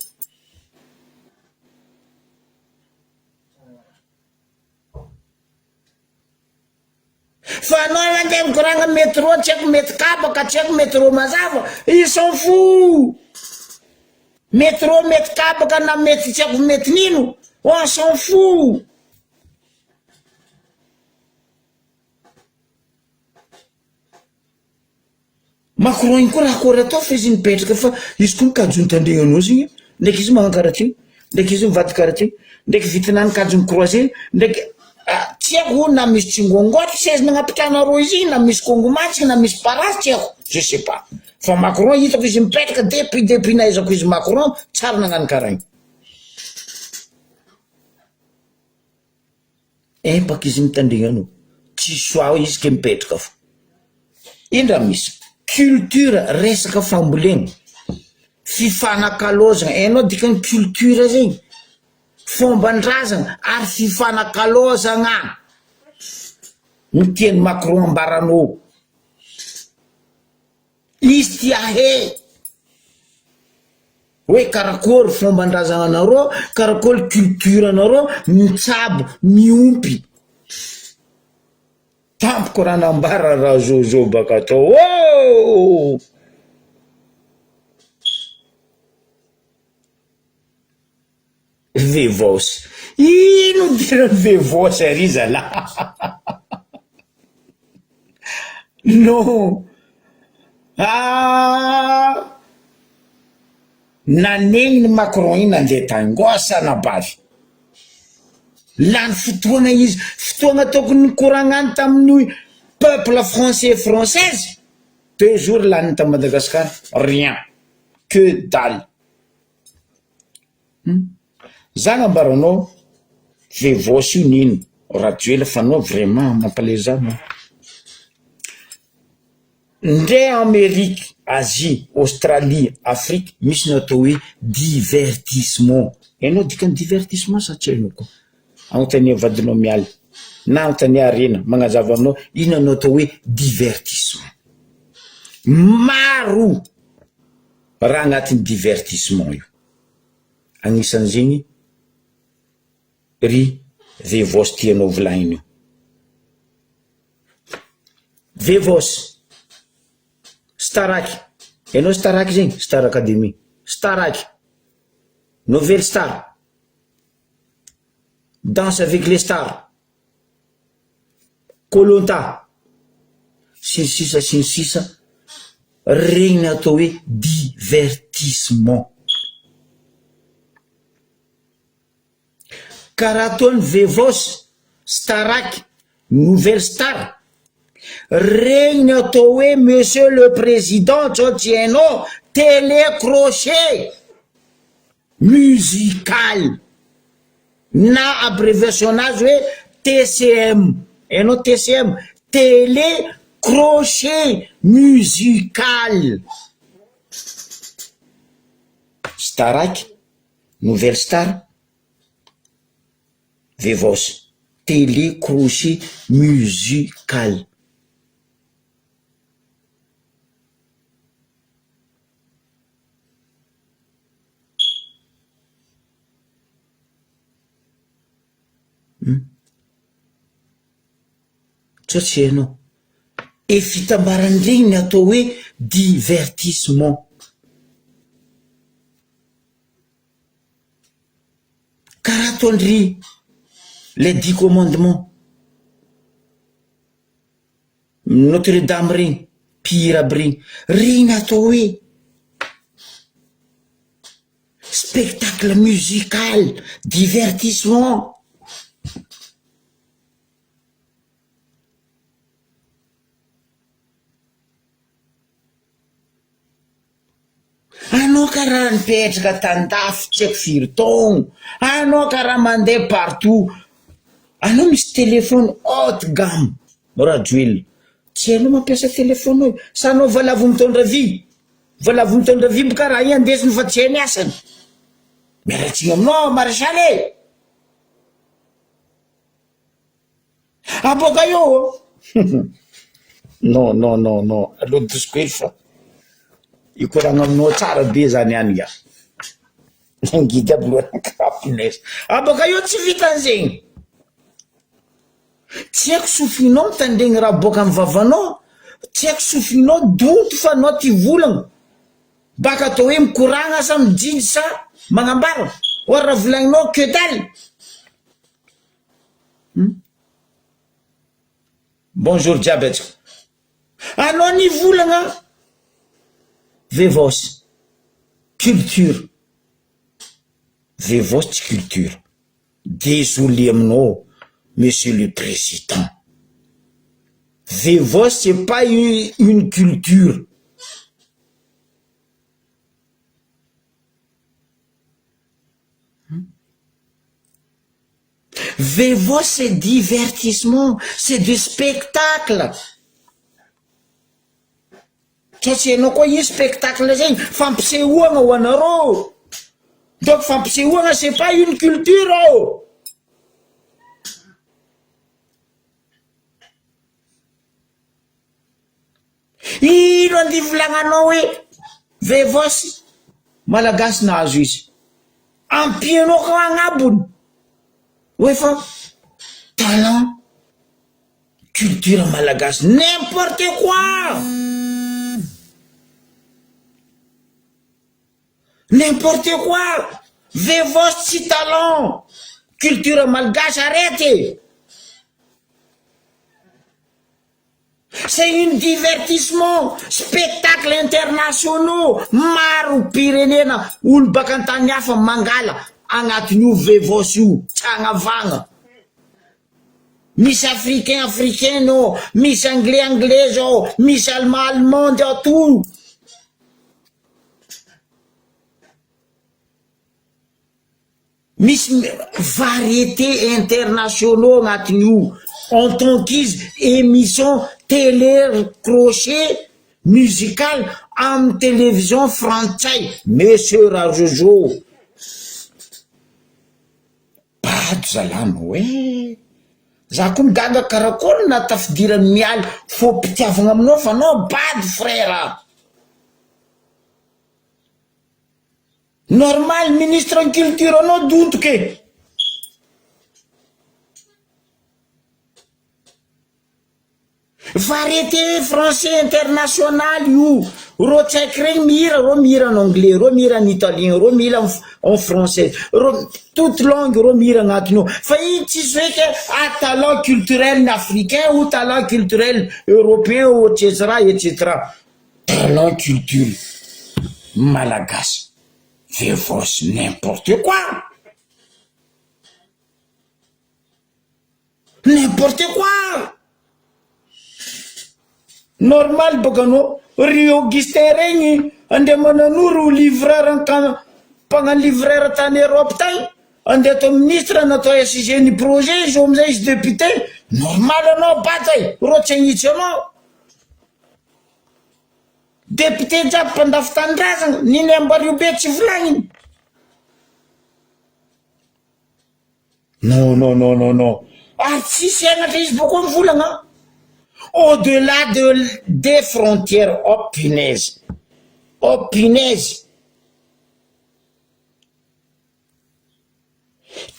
fa anao mandeha mikoragna métro tsy haiko mety kabaka tsy haiko métro mazava ils s'en fout métro mety kabaka na mety tsy haiko mety nino on s'en fout Macron igny koa raha kory atao fa izy nipetraka fa izy koa nikajony tandregnanao zegny ndraiky izy magnano karaha ty ndraiky izy mivady karaha ty ndraiky vitina nikajony croisé ndraiky tsy haiko na misy tsingongotra saizy nagnapitrahanareo izy igny na misy kongomatsika na misy parasy tsy haiko je sais pas fa Macron hitako izy mipetraka depuis nahaizako izy Macron tsara nagnano karaha igny empaka izy mitandregnanao tsy soa izy ke mipetraka fo ino raha misy culture resaka fambolegna fifanakalozagna hainao dikany culture zegny fombandrazagna ary fifanakalozagna ny tiany Macron ambaranao izy tia he hoe karakory fombandrazagna anareo karakory culture anareo mitsabo miompy tampoko raha nambara raha zozo baka atao oh! Vevosy ino dirany vevosy ary zala non nanegny ny Macron iny nandeha tany ngosana bavy lany fotoagna izy fotoagna tokony koragnany tamin'ny peuple français française 2 jours lany ta Madagascar rien que dalle za nambaranao vevosy io nino radio ela fanao vraiment mampalezano ndre Amerique, Asie, Australie, Afrique misy natao hoe divertissement. Hainao dikany divertissement satria hainao koa anontania vadinao mialy na anontania arena magnazava aminao ino anao atao hoe divertissement. Maro raha agnatin'ny divertissement io, agnisan'izegny ry vevosy tianao volagniny io. Vevosy Staraky, hainao Staraky zegny, Star Academy, Staraky, Nouvelle Star, Danse avec les stars, Koh-Lanta, sy ny sisa regny atao hoe divertissement. Karaha ataony Vevosy, Staraky, Nouvelle Star regny atao hoe monsieur le président Tchotcheno télécrochet musical na abréviation azy hoe TCM. Hainao TCM, télécrochet musical. Staraky, Nouvelle Star, Vevosy, télécrochet musical. Tsotsy hainao e fitambaran'regny ny atao hoe divertissement. Karaha ataondry les 10 commandements, Notre Dame regny, pire aby regny, regny atao hoe spectacle musical, divertissement. Anao karaha nipetraka tandafy tsy haiko firy taogno, anao karaha mandeha partout, anao misy téléphone haute gamme radio, tsy hainao mampiasa téléphone io, sa anao valavo mitondra vy, valavo mitondra vy boka raha i andesiny fa tsy hay ny asany. Miaratsiny aminao maresaly aboaka io non non non non aloha dosiko hely fa ikoragna aminao tsara be zany any ga ngidy aby lohanakapinesa aboaka io tsy vitan'zegny, tsy haiko sofinao mitandregny raha boaka amin'ny vavanao, tsy haiko sofinao doto fa anao ty volagna baka atao hoe mikoragna sa mijinjy sa magnambara oa raha volagninao que dalle. Bonjour diabète, anao ny volagna Vevosy culture, Vevosy culture. Désolé aminao monsieur le président, Vevosy c'est pas une culture. Vevosy c'est divertissement, c'est du spectacle. Tsotsy hainao koa io spectacle zegny fampisehoagna ho anareo, donc fampisehoagna c'est pas une culture oh. Ino andi volagnanao hoe Vevosy malagasy nahazo izy, ampianao ka agnabony hoe fa talent culture malagasy, n'importe quoi, n'importe quoi. Vevosy tsy talent culture malgasy, arrête. C'est un divertissement, spectacle internationaux, maro pirenena, olo baka antany hafa mangala agnatin'io Vevosy io, tsy agnavagna. Misy africain no, misy anglais zao, misy allemand ao tout. misy variété internationaux agnatiny io en tant qu'izy émission télé crochet musical amin'ny télévision frantsay monsieur Rajojo bado zalama hoe za koa migaga karakory na tafidirany mialy fo mpitiavagna aminao fa anao bady frère normal ministre en culture anao dontoke variété français international io ro tsaiky regny mihira en anglais ro mihira en italien ro mihira en français ro toute langue ro mihira agnatiny ao fa iny tsisy hoe ke talent culturel ny africain ou talent culturel européen ou etc talent culture malagasy Vevos n'importe quoi normal boka anao ry Augustin regny andeha mananoro livreur mpagnano livreur tany Europe tany andeha atao ministre natao SG ny projet izy amizay izy député normal anao bata ro tsy agnitsy anao député jiaby mpandafy tanindrazana niny ambario be tsy volagniny non tsisy agnatra izy bokoa mivolagna au-delà des frontières oh punaise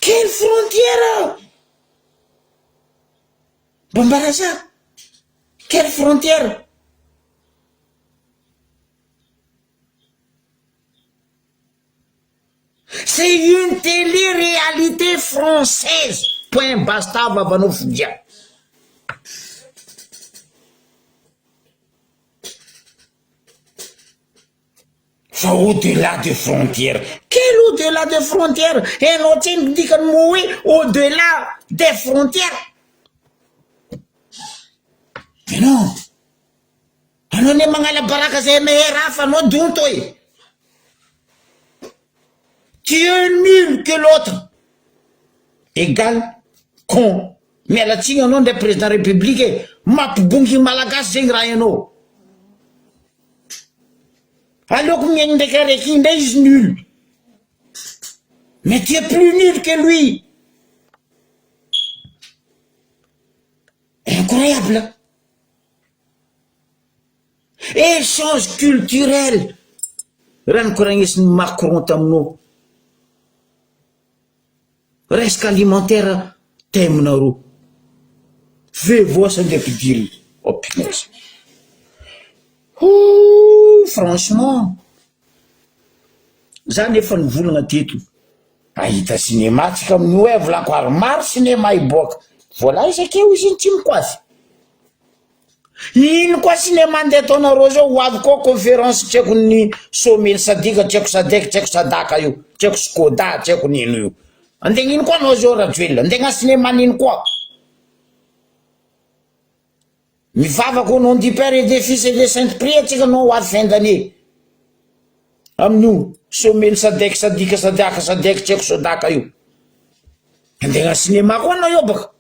quelle frontière Bambaraza quelle frontière c'est une télé-réalité française point basta vavanao fodia fa au-delà des frontières quel au-delà des frontières enao tseny dikany mo hoe au-delà des frontières mais non anao ne magnala baraka zay meher fa anao donto e tu es nul que l'autre égal con mialatsiny anao ndray président république e mampibongy malagasy zegny raha anao aleoko miaigny ndraiky araiky ndray izy nul mais tu es plus nul que lui incroyable échange culturel raha nikoragnesin'ny Macron taminao resaka alimentaire teminareo vevoasa ndraiky diry oh punaise franchement za nefa nivolagna teto ahita cinéma tsika amin'io hoe volako ary maro cinéma iboaka vola isakeo izy tsy mikoasy ino koa cinéma ndeha ataonareo zao ho avy koa conférence tsy haiko ny somely sadika tsy haiko sadek tsy haiko sadaka io tsy haiko skoda tsy haiko nino io andeha ino koa anao zao rajoelona andeha gna cinéma nino koa mivavaka au nom du père et des fils et des saintes prières tsika anao ho avy fin d'année amin'io somely sadek sadika sadaka sadek tsy haiko sodaka io andeha gna cinéma koa anao io baka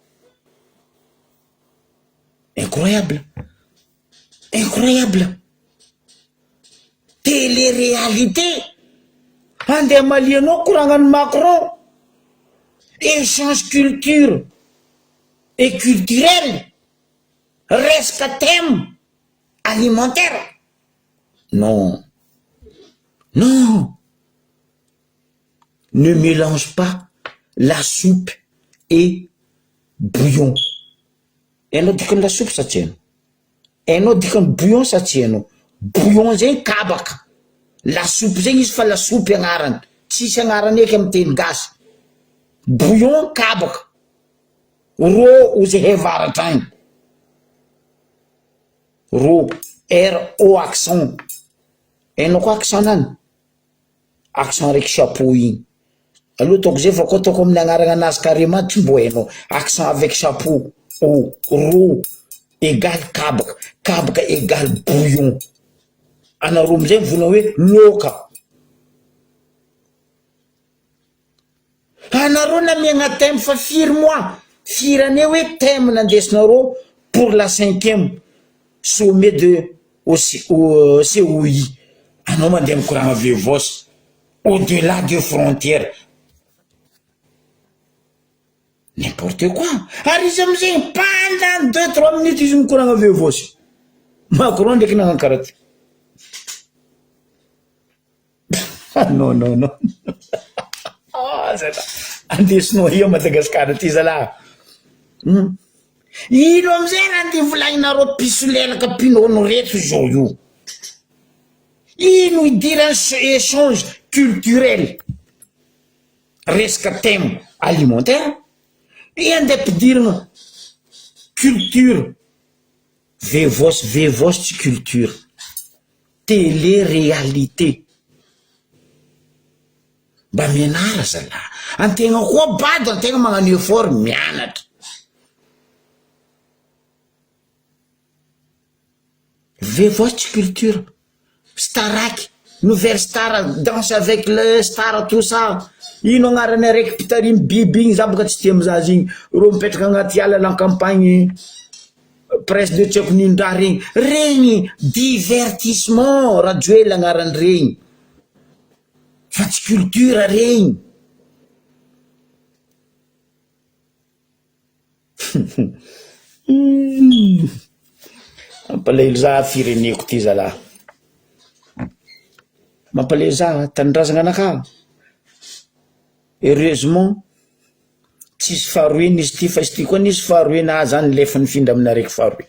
incroyable télé-réalité andeha malianao koragnany Macron échange culture et culturel resaka thème alimentaire non ne mélange pas la soupe et bouillon enao dikany lasopy sa tsy hainao enao dikany bouillon sa tsy hainao bouillon zegny kabaka lasopy zegny izy fa lasopy agnarany tsisy agnarany eky amin'ny teny gasy bouillon kabaka ro ozy hevaratra agny ro RO accent enao koa accent nany accent raiky chapeau igny aloha ataoko zay fa koa ataoko amin'ny agnarana anazy carrément tsy mbo hainao accent avec chapeau ro égal kabaka égal bouillon anareo amizay mivolagna hoe loka anareo namiagna thème fa firy mois firy année hoe thème nandesinareo pour la 5e sommet de COI. Anao mandeha mikoragna Vevos au-delà de frontières. N'importe quoi. Ary izy amizay pendant 2-3 minutes izy mikoragna Vevos. Macron ndraiky nagnano karaha ty. Non. Andesinao io Madagasikara ty zalahy. Ino amizay raha andeha volagninareo pisolelaka pinono reto zao io. Ino idirany échange culturel resaka thème alimentaire i andeha ampidirana culture Vevos tsy culture télé-réalité. Mba mianara zalahy antegna koa bado antegna magnano effort mianatra. Vevos tsy culture Starac, Nouvelle Star, Danse avec le Star, tout ça. Ino agnarany araiky pitarimy biby igny za boka tsy tia mizazy igny. Ro mipetraka agnaty ala la campagne presse de tseko nindraha regny. Regny divertissement radio agnarany regny. Fa tsy culture regny. Mampalahelo za fireneko ty zalahy. Mampalahelo za tanindrazana anaka. Heureusement tsisy faharoe nisy ty fa izy ty koa nisy faharoe na zany lefa nifindra aminaraiky faharoe.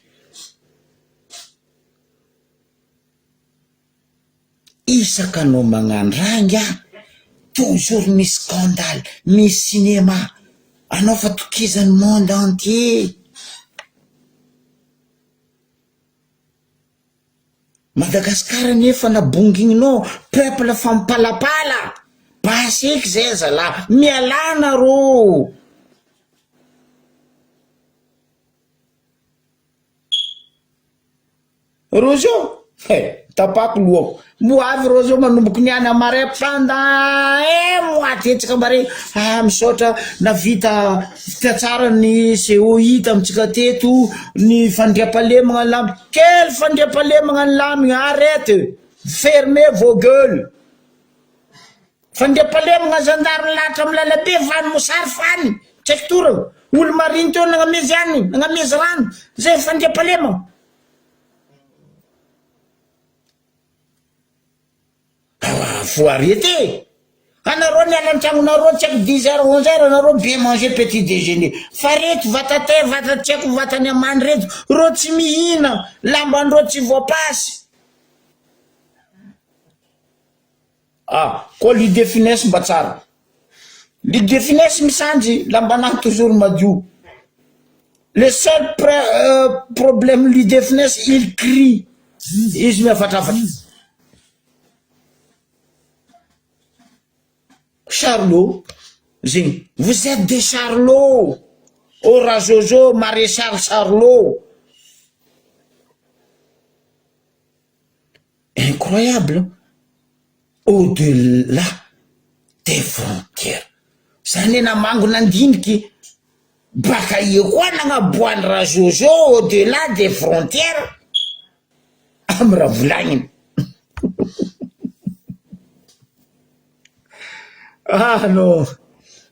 Isaka anao magnano ranga toujours misy scandale, misy cinéma. Anao fa tokizan'ny monde entier. Madagasikara nefa nabonginao peuple fa mipalapala. Basiky zay zalahy, mialana ro. Rojo, tapako lohako. Moavy rojo manomboky niany amare pendant mois tetsika mare misaotra navita tsara ny COI tamitsika teto ny fandriampahalemagna lamy. Quel fandriampahalemagna lamy? Arrête, fermez vos gueules. Fandriampahalemagna gendarme latra amy lalabe vany mosary fany tsaiky torana olo mariny teo nagnamezy any nagnamezy rano zay fandriampahalemagna. Faut arrêter. Anareo niala antranonareo tsy haiko 10h-11h anareo bien manger petit déjeuner. Fa reto vatate vata tsy haiko vatany amany reto ro tsy mihina lambandreo tsy voapasy. Koa l'idée finesse mba tsara. L'idée finesse misanjy lambanahy toujours madio. Le seul problème l'idée finesse il crie. Izy miafatrafatry. Charlot, vous êtes des Charlots. Oh Rajojo, maréchal Charlot. Incroyable. Au-delà des frontières. Zany namango nandiniky. Baka io koa nagnaboany Rajojo au-delà des frontières. Amra volagniny.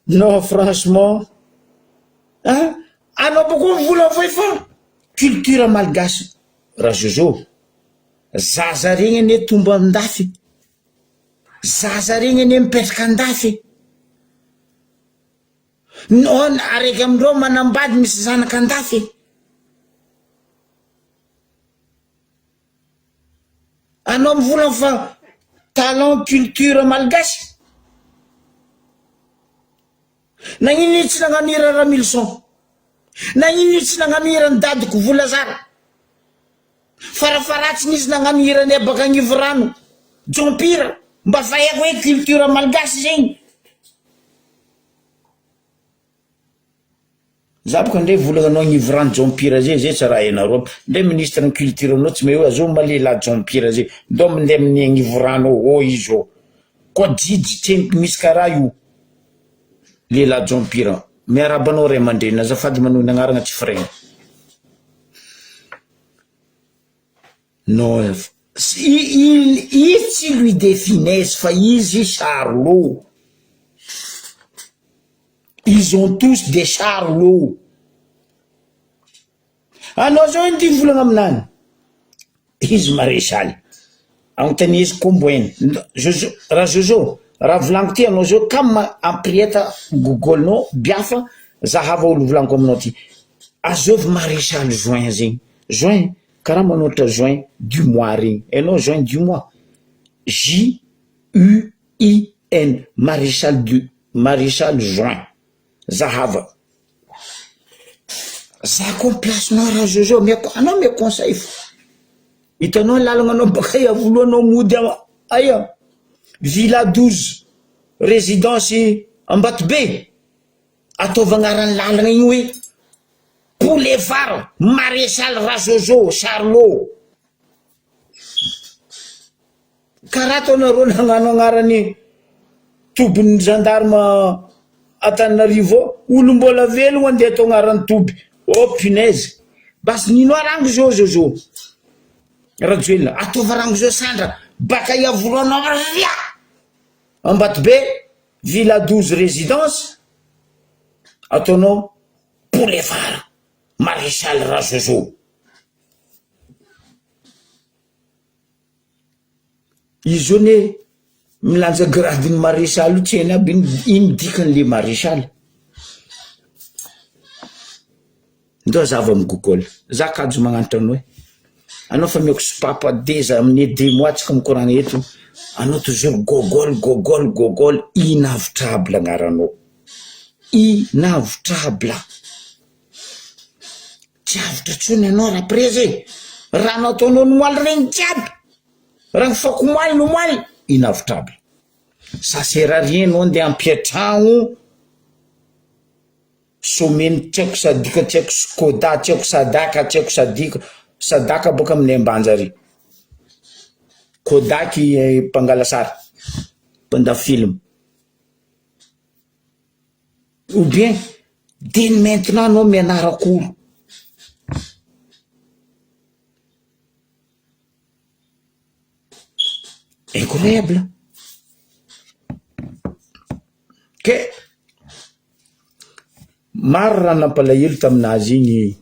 Non, franchement. Non, beaucoup voulons faire culture malgache. Rajojo. Zaza regny ane tombo andafy. Zaza regny ane mipetraka andafy. Non, araiky amindreo manambady misy zanaka andafy. Anao mivola fa talent culture malgache. Nagnino tsy nagnamira Ramilson. Nagnino tsy nagnamira ny dadiko Volazara. Farafaratsy nisy nagnamira ny baka Ngivrano Jompira. Mba fahaiko hoe culture malgache zegny. Za boka ndray volagnanao Ngivrano Jompira zay tsy raha hainareo. Ndray ministre ny culture anao tsy mahay hoe azo malela Jompira zay. Ndao mandeha amin'ny Ngivrano izy ô. Koa jijy misy karaha io. lehilahy Jompira miarabanao ray aman-dreny azafady manohy ny agnarana tsy frein non il tsy lui de finesse fa izy charlot. Ils ont tous des charlots. Anao zao iny volagna aminany izy maréchal agnontany izy komboeny raha Jojo raha volaniko ty anao zao ka amprieta gogolinao biafa zahava olo volaniko aminao ty azovy maréchal juin zegny juin karaha manoatra juin du mois regny hainao juin du mois Juin maréchal juin zahava za koa placenao raha Jojo anao me conseil hitanao lalagna anao baka voalohanao mody aia Villa 12 résidence Ambatobe ataovagna aran'ny lalagna igny hoe boulevard maréchal Rajojo Charlot karaha ataonareo nagnano agnarany tobin'ny gendarme Antananarivo olo mbola velogno andeha atao agnarany toby oh punaise basy nino arango zao Jojo rajoelina ataova rango zao Sandra baka voalohanao ria Ambatobe Villa 12 résidence ataonao boulevard maréchal Rajojo izy io ne milanja gradiny maréchal io tsy hainy aby iny dikan'le maréchal ndo zava amin'ny Google za kajo magnanitra anao anao fa miako sopapa déjà amin'ny 2 mois tsika mikoragna eto anao toujours gogol inavitrable agnaranao inavitrable tsy avitra tsony anao raha préze raha anao ataonao nomoaly regny jiaby raha fako moaly inavitrable ça sert à rien anao andeha ampiatragno someny tsy haiko sadika tsy haiko Skoda tsy haiko sadaka tsy haiko sadaka boka amin'ny Ambanjary Kodaky mpangala sary mpanda film ou bien dès maintenant anao mianarak'olo incroyable ke maro raha nampalahelo taminazy igny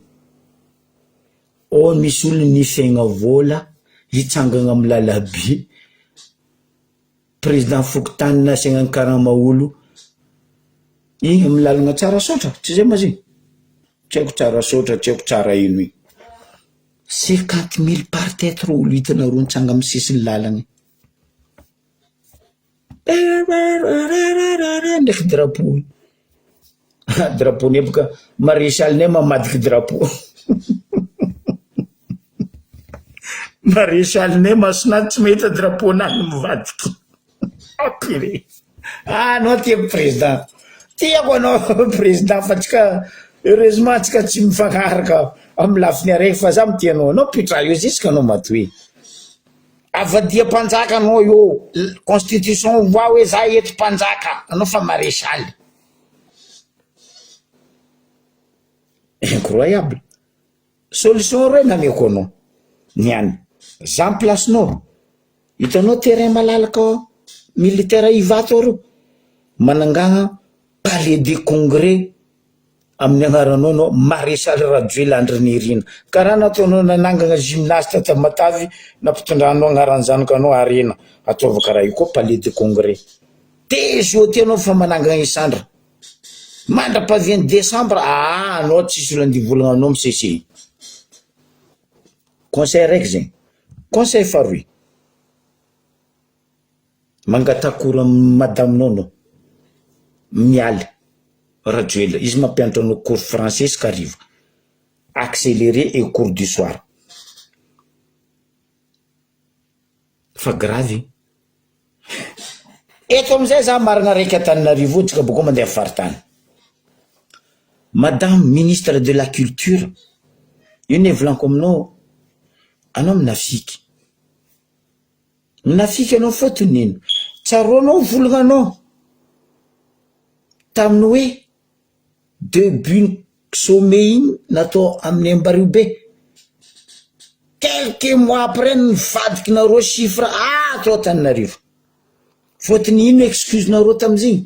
misy olo nifegna vola hitsangagna amin'ny lalabe président Fokotany nasiagna karama olo igny amin'ny lalagna tsara sotra tsy zay maziny tsy haiko tsara sotra tsy haiko tsara ino igny 50 000 par tête olo hitanareo nitsanga amin'ny sisiny lalagna ndraiky drapeau drapeau ne boka maréchal ne mamadiky drapeau maréchal ne masonady tsy mahita drapeau nany mivadiky apire anao ty président tiako anao président fa tsika heureusement tsika tsy mifagnaraka amin'ny lafiny araiky fa za mitianao anao pitra io ziska anao matoe avadia mpanjaka anao io constitution voa hoe za eto mpanjaka anao fa maréchal incroyable solution re nameko anao niany za placenao hitanao terrain malalaka militaire ivato aro manangana palais des congrès amin'ny agnaranao anao maréchal Rajoelina Andrinirina karaha nataonao nanangana gymnaste ta Matavy nampitondranao agnaran'ny zanakanao Arena ataova karaha io koa palais des congrès tezo tianao fa manangana Isandra mandra-pavien décembre anao tsisy olandivolagna anao misese conseil raiky zegny conseil faroy mangatakora madaminao anao mialy Rajoelina izy mampianatra anao cours français kariva accéléré et cours du soir fa grave eto amizay za marina raiky Antananarivo tsika boka mandeha faritany madame ministre de la culture io ne volaniko aminao anao minafiky anao fotony ino tsaroanao volagna anao taminy hoe debut sommet iny natao amin'ny Ambaribe quelques mois après nivadiky nareo chiffre atao Antananarivo fotony ino excuse nareo tamiziny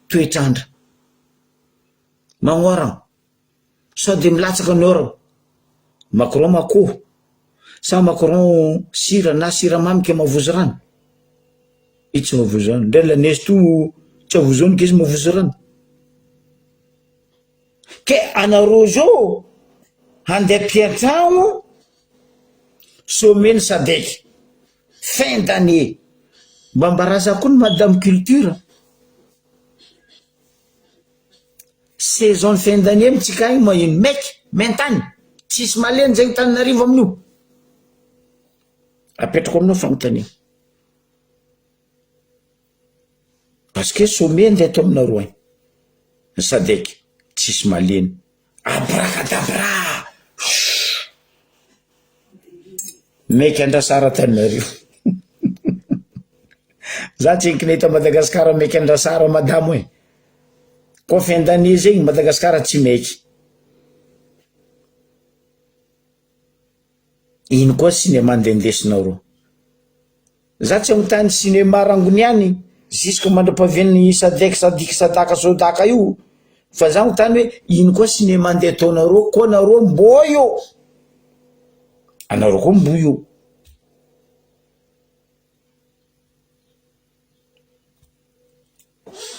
toetrandra magnoragna sady milatsaka anao Macron makoho sa Macron sira na siramamy ke mavozo rano itsy mavozo rano ndray la neige to tsy avozony ke izy mavozo rano ke anareo zao handeha mpiantragno someny sadeky fin d'année mba mbaraza koa ny madame culture saison fin d'année mitsika agny mahino maiky maintany tsisy maleny zegny Antananarivo amin'io apetrako aminao fagnontania parce que sommet ndeha atao aminareo agny sadeky tsisy maleny abrakadabra maiky andrasara Antananarivo za tsy enkinahita Madagasikara maiky andrasara madamo hoe ko fin d'année zegny Madagasikara tsy maiky ino koa cinéma ndendesinareo za tsy agnontany cinéma rangoniany jusque mandra-pavian'ny sadeky sadiky sadaka sodaka io fa za agnontany hoe ino koa cinéma ndeha ataonareo koa nareo mbo io anareo koa mbo io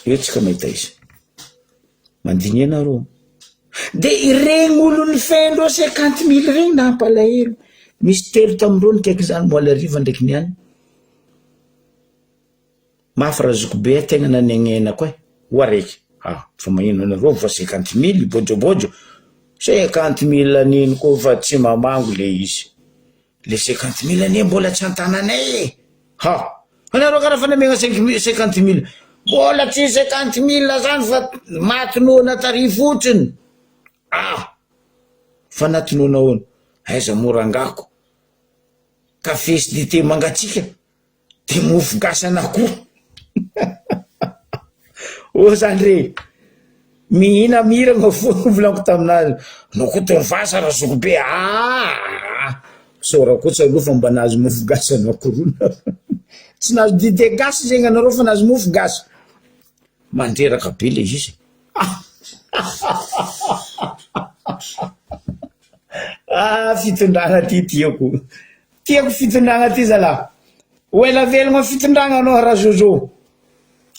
io tsika mahita izy mandiny anareo de iregny olony fendreo 50 000 regny nampalahelo misy telo tamindreo nikaiky zany Moalariva ndraiky niany mafy razoko be tegna nanegnena koa ho araiky fa magnino anareo va 50 000 bojobojo 50 000 aniny koa fa tsy mamango le izy le 50 000 ane mbola tsy antananay anareo karaha fa namegna 50 000 mbola tsy 50 000 zany fa matinona tary fotsiny fa natinona hono aiza morangako kafe sy dite mangatsika de mofo gasana koa o zany re mihina miragna fo volaniko taminazy no koa tony vasa razoko be sora koa tsy aloha fa mba nazy mofo gasana korona tsy nazo dite gasy zegny anareo fa nazo mofo gasy mandreraka be le izy fitondragna ty tiako fitondragna ty zala ho ela velogna fitondragna anao raha Jojo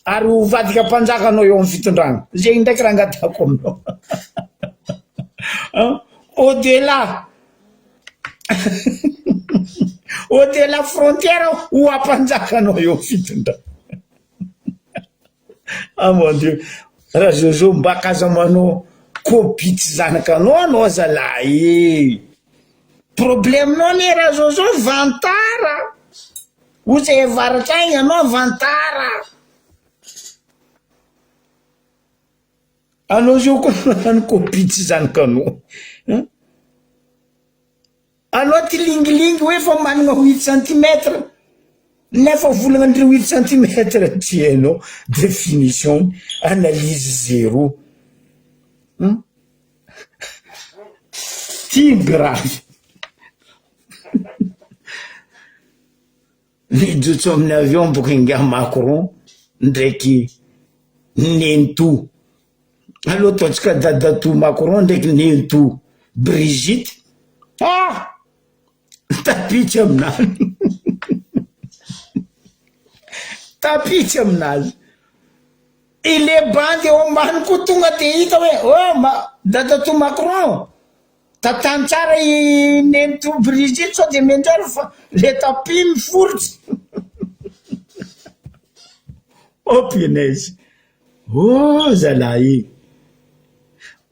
ary ho vadika mpanjaka anao eo amin'ny fitondragna zegny ndraiky raha angatako aminao au delà frontière ho ampanjaka anao eo fitondragna mon Dieu raha Jojo mba kazamanao copie tsy zanakanao zalahy problème nao ne raha Jojo vantara ozy evaratra igny anao vantara anao zio koa nany copie tsy zanakanao anao ty lingilingy hoe fa managna 8 cm nefa volagna andreo 8 cm tsy hainao définition analyse zéro ty grave nijotso amin'ny avion boka inga Macron ndraiky Nentou aloha ataontsika dadato Macron ndraiky Nentou Brigitte tapitsy aminazy tapitsy aminazy ile bandy eo ambany koa tonga de hita hoe dadato Macron tatany tsara i Nentou Brigitte sao de menjara fa le tapi miforotsy punaise zalahy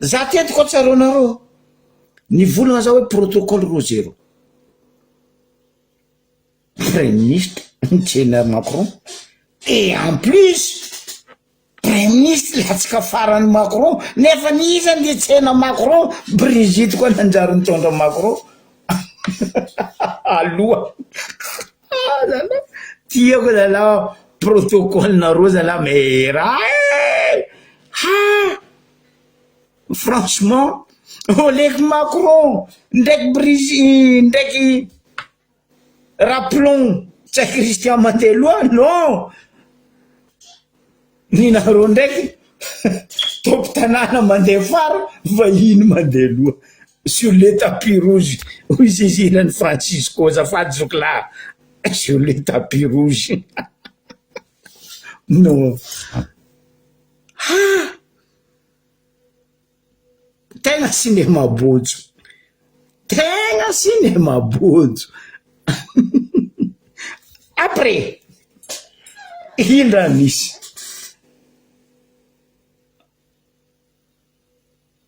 za teto koa tsaronareo nivolagna za hoe protocole Rogero premier ministre nitsena Macron et en plus premier ministre latsika farany Macron nefa niza nitsena Macron Brigitte koa nanjary nitondra Macron aloha tiako zala protocole nareo zala mais raha Franchement, oleko Macron ndraiky ndraiky rappelons tsy haiko Christian Mandeloa non ninareo ndraiky tompy tanàna mandeha fara vahiny Mandeloa sur le tapis rouge hoy zizirany Francisco azafady zokilahy sur le tapis rouge non tegna cinéma bojo tegna cinéma bojo après hindra nisy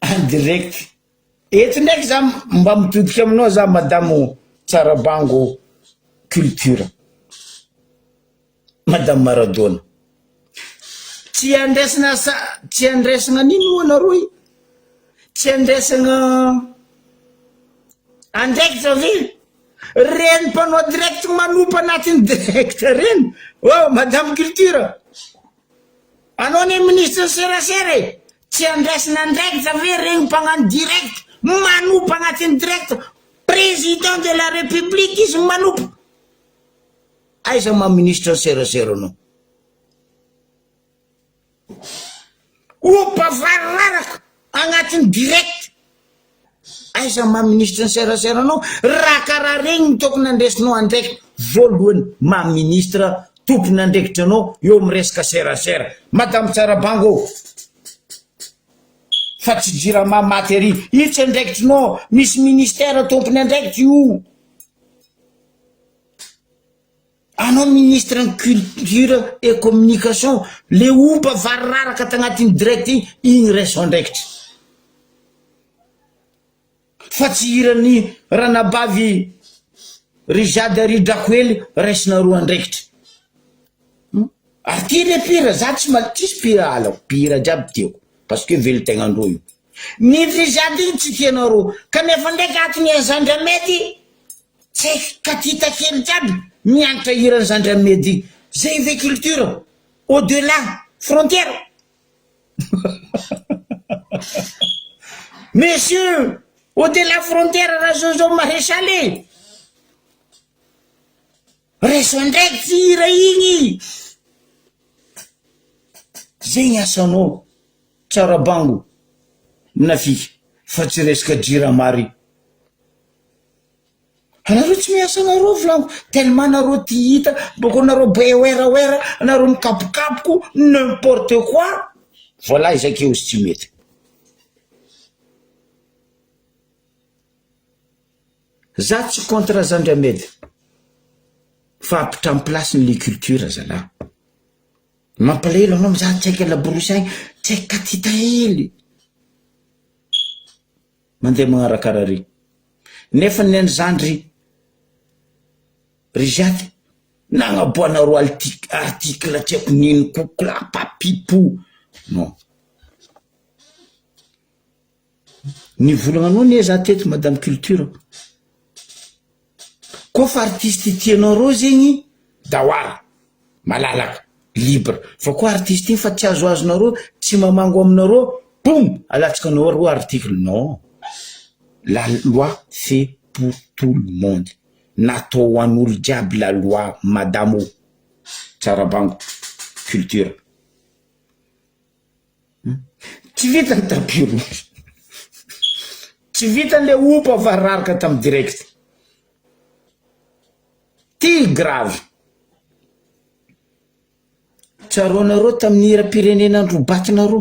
en direct eto ndraiky za mba mitodiky aminao za madamo Tsarabango culture madame Maradona tsy andresagna nino anareo tsy andresagna andraiky zavily reny mpanao direct manompa anatin'ny direct reny oh madame culture anao ne ministre serasera tsy andraisana andraiky zavy regny mpagnano direct manompa anatin'ny direct président de la république izy manompa aiza ma ministre serasera anao opavararaka agnatin'ny direct aiza ma ministre serasera anao raha karaha regny tokony andresinao andraiky voalohany ma ministre tompony andraikitra anao eo amy resaka serasera madame Tsarabango fa tsy jirama maty ary io tsy andraikitrinao misy ministère tompony andraikitra io anao ministre en culture et communication le oba varararaka tagnatin'ny direct igny raiso andraikitra fa tsy irany ranabavy Rijady Aridrakoely raisinareo andraikitra ary ty le pira za tsisy pira alako pira jiaby tiako parce que velo tegna andro io ny Rijady igny tsy tianareo kanefa ndraiky atiny Zandramedy tsy katita kely jiaby mianatra irany Zandramedy zay ve culture au delà frontière monsieur au delà frontière raha Jojo Maréchal reso ndraiky tsy hira igny zegny asanao Tsarabango minafiky fa tsy resaka jiramary anareo tsy miasa anareo volango tellement nareo ty hita boko nareo be oera nareo mikapokapoko n'importe quoi voilà izakeo izy tsy mety za tsy contre Zandramedy fa apitra amy place ny le culture zala mampalahelo anao mizaha tsy haika laborosy agny tsy haika katita hely mandeha magnarakarah regny nefa ny any zandry Rijady nagnaboanareo article tsy haiko nino kokla papipo non nivolagna anao ne za teto madame culture kofa artiste tianareo zegny dahoara malalaka libre fa koa artiste iny fa tsy azoazonareo tsy mamango aminareo boum alatsika anao article non la loi fait pour tout le monde natao ho an'olo jiaby la loi madame Tsarabango culture tsy vita ny tapis rouge tsy vita le opa vararaka tamy direct ty grave tsaronareo tamin'ny ira-pirenenandrobatinareo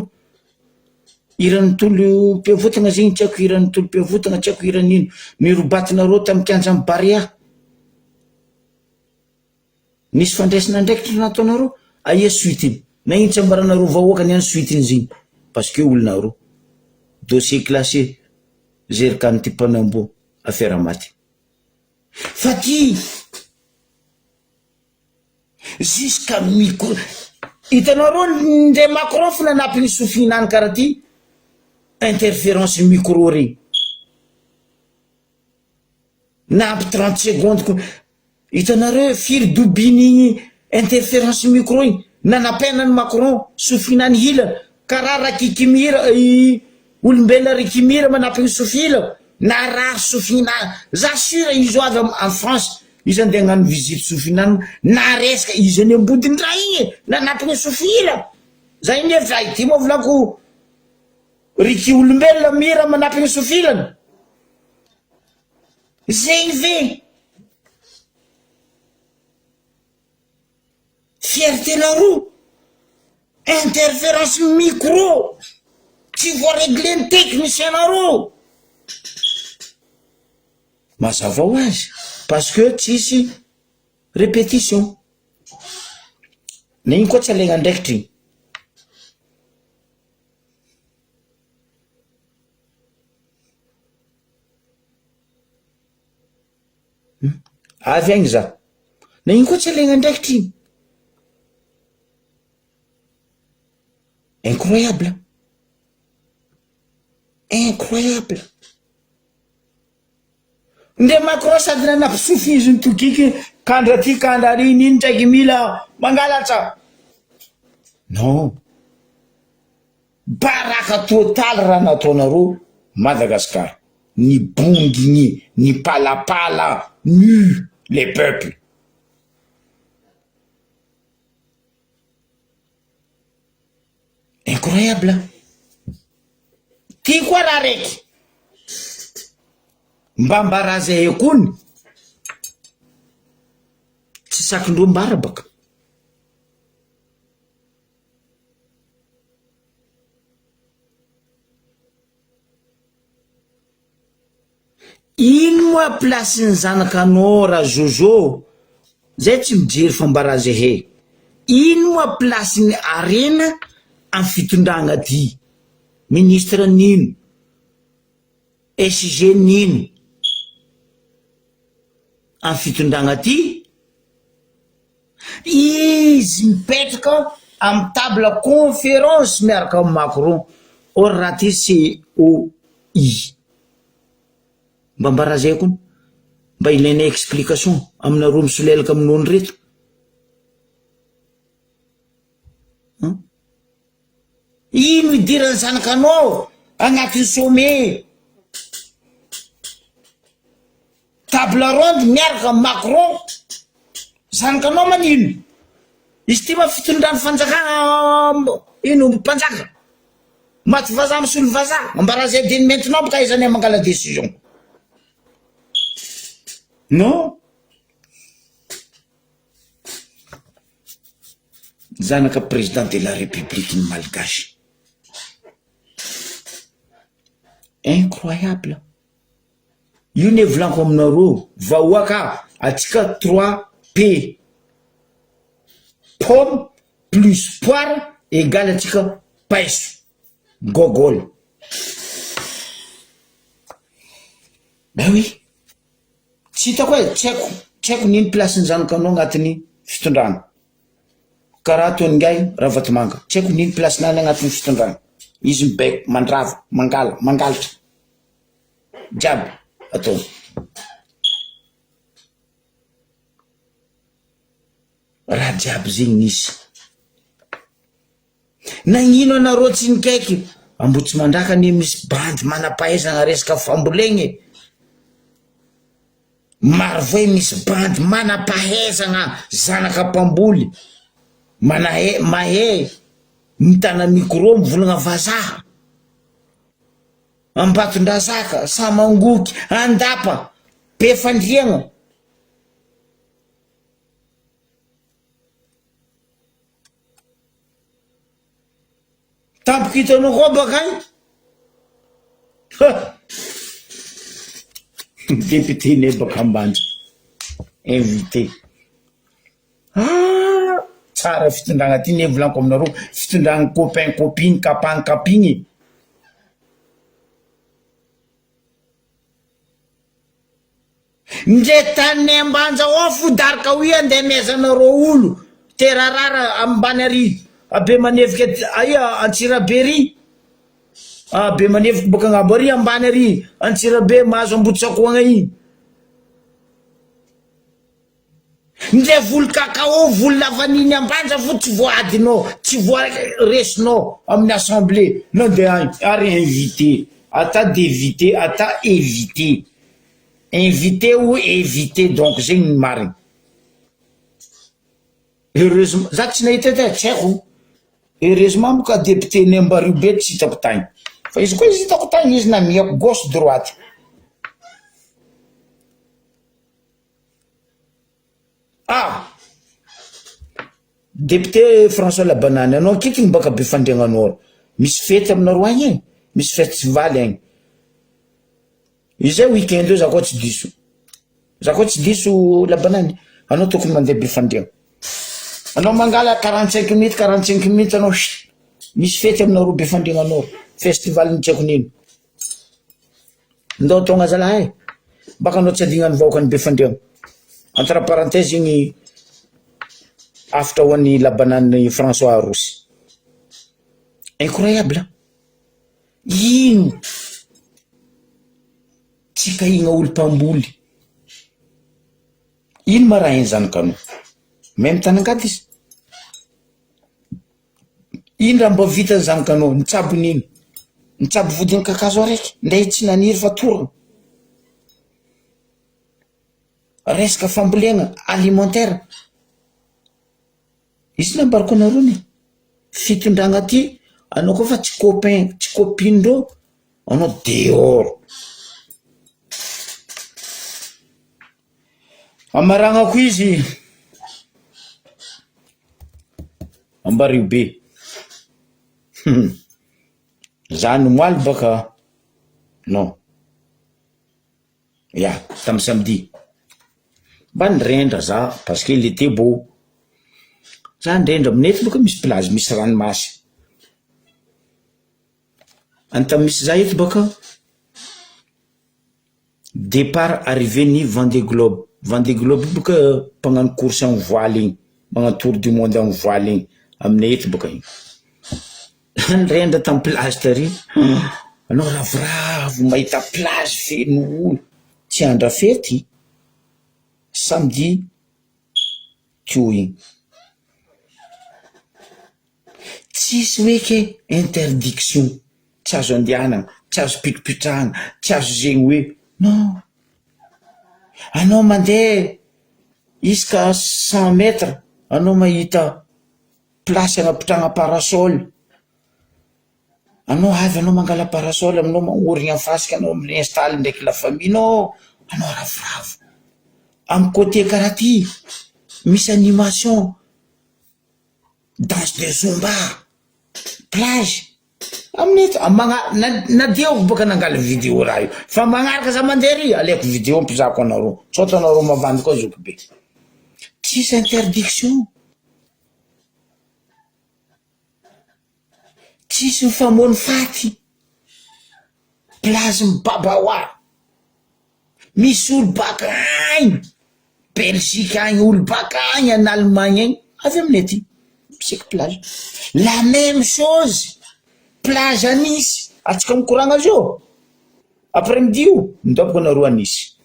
iran'ny tolo mpiavotagna zegny tsy haiko iran'ny tolo mpiavotagna tsy haiko iran'ino nirobatinareo tamin'ny Kianjamy Barea nisy fandraisana ndraikitra nataonareo aia suitiny na ino tsy ambaranareo vahoaka niany suitiny ziny parce que olonareo dossier classé zerikany ty mpanambo affaire maty fa ty jusqu'à micro hitanareo ndre Macron fa nanapiny sofinany karaha ty interférence micro regny nampy 30 secondes ko hitanareo firy dobiny igny interférence micro igny nanapenany Macron sofinany hila karaha rakikimira olombelona rikimira manampiny sofila na raha sofina za sura izy avy en France izy andeha hagnano visite sofinany na resaka izy any ambodiny raha igny nanampiny sofila za iny efa ity moa volako riky olombelona mira manampiny sofilany zegny ve fierté laroa interférence micro tsy voarégler ny technicienareo mazava ho azy parce que tsisy répétition na igny koa tsy alaigna ndraikitry avy agny za na igny koa tsy alaigna ndraikitry incroyable incroyable nde macro sady nanapisofy ny tokiky kandra ty kandra riny iny ndraiky mila mangalatra non baraka totaly raha nataonareo Madagascar ny bonginy ny palapala nu les peuples incroyable ty koa raha raiky mba mbarazahay kony tsy sakindreo mbara baka ino moa plasin'ny zanakanao raha Jojo zay tsy mijery fambarazahay ino moa plasin'ny arena amin'ny fitondragna ty ministre nino SG nino amin'ny fitondragna ty izy mipetraka amin'ny table conférence miaraka amin'ny Macron or raha ty COI mba mbarazay kony mba ilaina explication aminareo misolelaka aminony reto ino idirany zanakanao agnatin'ny sommet table ronde miaraka Macron zanakanao manino izy ty mafitondrany fanjakana ino mpanjaka maty vaza misolo vaza ambarazay diny maintenant boka izany mangala décision non zanaka président de la république ny malgache incroyable io ne volanko aminareo vahoaka atsika 3P pomme plus poire égale atsika paiso gogol ben oui tsy hitako hoe tsy haiko niny place ny zanakanao agnatin'ny fitondrana karaha toy ngay raha vatomanga tsy haiko niny place nany agnatin'ny fitondrana izy mibaiko mandrava mangalatra jiaby atao raha jiaby zegny nisy nagnino anareo tsy nikaiky ambo tsy mandraka ny misy bandy manampahaizana resaka fambolegny maro voe misy bandy manampahaizana zanaka mpamboly mahay mitana micro mivolagna vazaha ambatondrazaka samangoky andapa be fandriagna tampoka hitanao koa baka député ne baka ambandry invité tsara fitondragna ty ne volanko aminareo fitondragna copain copine kapagny kapigny ndre tany ambanja ao fodarika hoe andeha miazanareo olo terarara ambany ary abe manevika aia Antsirabery be manevika baka agnambo ary ambany ary Antsirabe mahazo ambotsakoagna igny ndray volo kakao volo lavaniny ambanja fo tsy voadinao tsy voaresinao amin'ny assemblée non de ary invité ata d'éviter ata éviter invité ou éviter donc zegny ny mariny heureusement za tsy nahita tsy haiko heureusement moka député ny Ambaribe tsy hitako tagny fa izy koa izy hitako tagny izy namiako gauche droite député François Labanany anao kikiny baka be fandriagnanao misy fety aminareo agny egny misy festival agny izay weekend io za koa tsy diso Labanany anao tokony mandeha be fandriagna anao mangala 45 minutes anao misy fety aminareo be fandriagnanao festival ny tiako nino ndao tonga zalahy baka anao tsy adignany vahoakany be fandriagna entre parenthèse igny after hoan'ny Labanany François Rosy incroyable ino tsy kahigna olo mpamboly ino ma raha iny zany kanao même tanangady izy ino raha mba vitany zany kanao nitsabo nino nitsabo vodiny kakazo araiky ndray tsy naniry fa torana resaka fambolegna alimentaire izy nambarako anareo ny fitondragna ty anao koa fa tsy copain tsy copine-ndreo anao dehors amaragnako izy Ambaribe zany moaly baka non ya tamy samedi mba nirendra za parce que il était beau za nirendra aminety boka misy plage misy ranomasy antamy misy za eto baka départ arrivé ni Vendée Globe boka mpagnano course en voile igny magnano tour du monde en voile igny aminay eto boka igny nirendra tamy plage tary anao ravoravo mahita plage feno olo tsy andra fety samedi tio igny tsisy hoeke interdiction tsy azo andianana tsy azo pitropitrahana tsy azo zegny hoe non anao mandeha iska 100 mètres anao mahita place anapitrahana parasol anao avy anao mangala parasol aminao magnorigny amin'ny fasika anao amin'ny installe ndraiky la famille no anao ravoravo amin'ny côté karaha ty misy animation danse de zumba plage aminety nadiako boka nangala vidéo raha io fa magnaraka za mandeha ry aleko vidéo mpizako anareo tsoto anareo mavandy koa zoko be tsisy interdiction tsisy mifamoany faty plage mibabaoa misy olo baka agny Belgique agny olo baka agny en Allemagne agny avy aminety misaiky plage la même chose plage à Nice atsika mikoragna azy io après-midi io midoboko anareo à Nice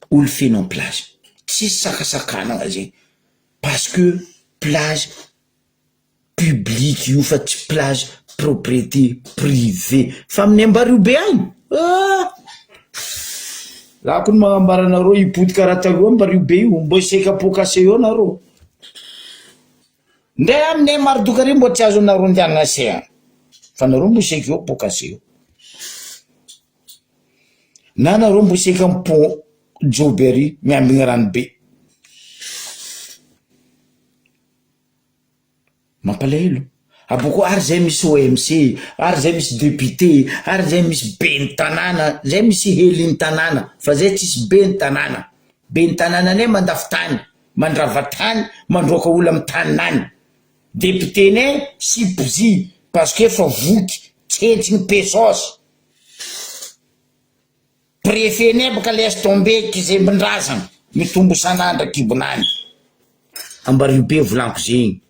olo feno en plage tsisy sakasakanagna zegny parce que plage publique io fa tsy plage propriété privée fa amin'ny Ambaribe agny za koa magnambara anareo hipody karaha taloha Ambaribe io mbo isaika apokase eo anareo ndray aminay maridoka ary mbo tsy azo anareo andianana sea fa anareo mbo isaika eo apokase eo na anareo mbo isaika amin'ny pont Jobery miambigny ranobe mampalahelo aboko ary zay misy OMC ary zay misy député ary zay misy ben'ny tanàna zay misy helin'ny tanàna fa zay tsisy ben'ny tanàna ben'ny tanàna ne mandafy tany mandrava tany mandroaka olo amin'ny taninany député ne sipozy parce que fa voky tsentsiny pesos préfet ne baka laisse tomber kizembin-drazana mitombo sanandra kibonany Ambaribe volanko zegny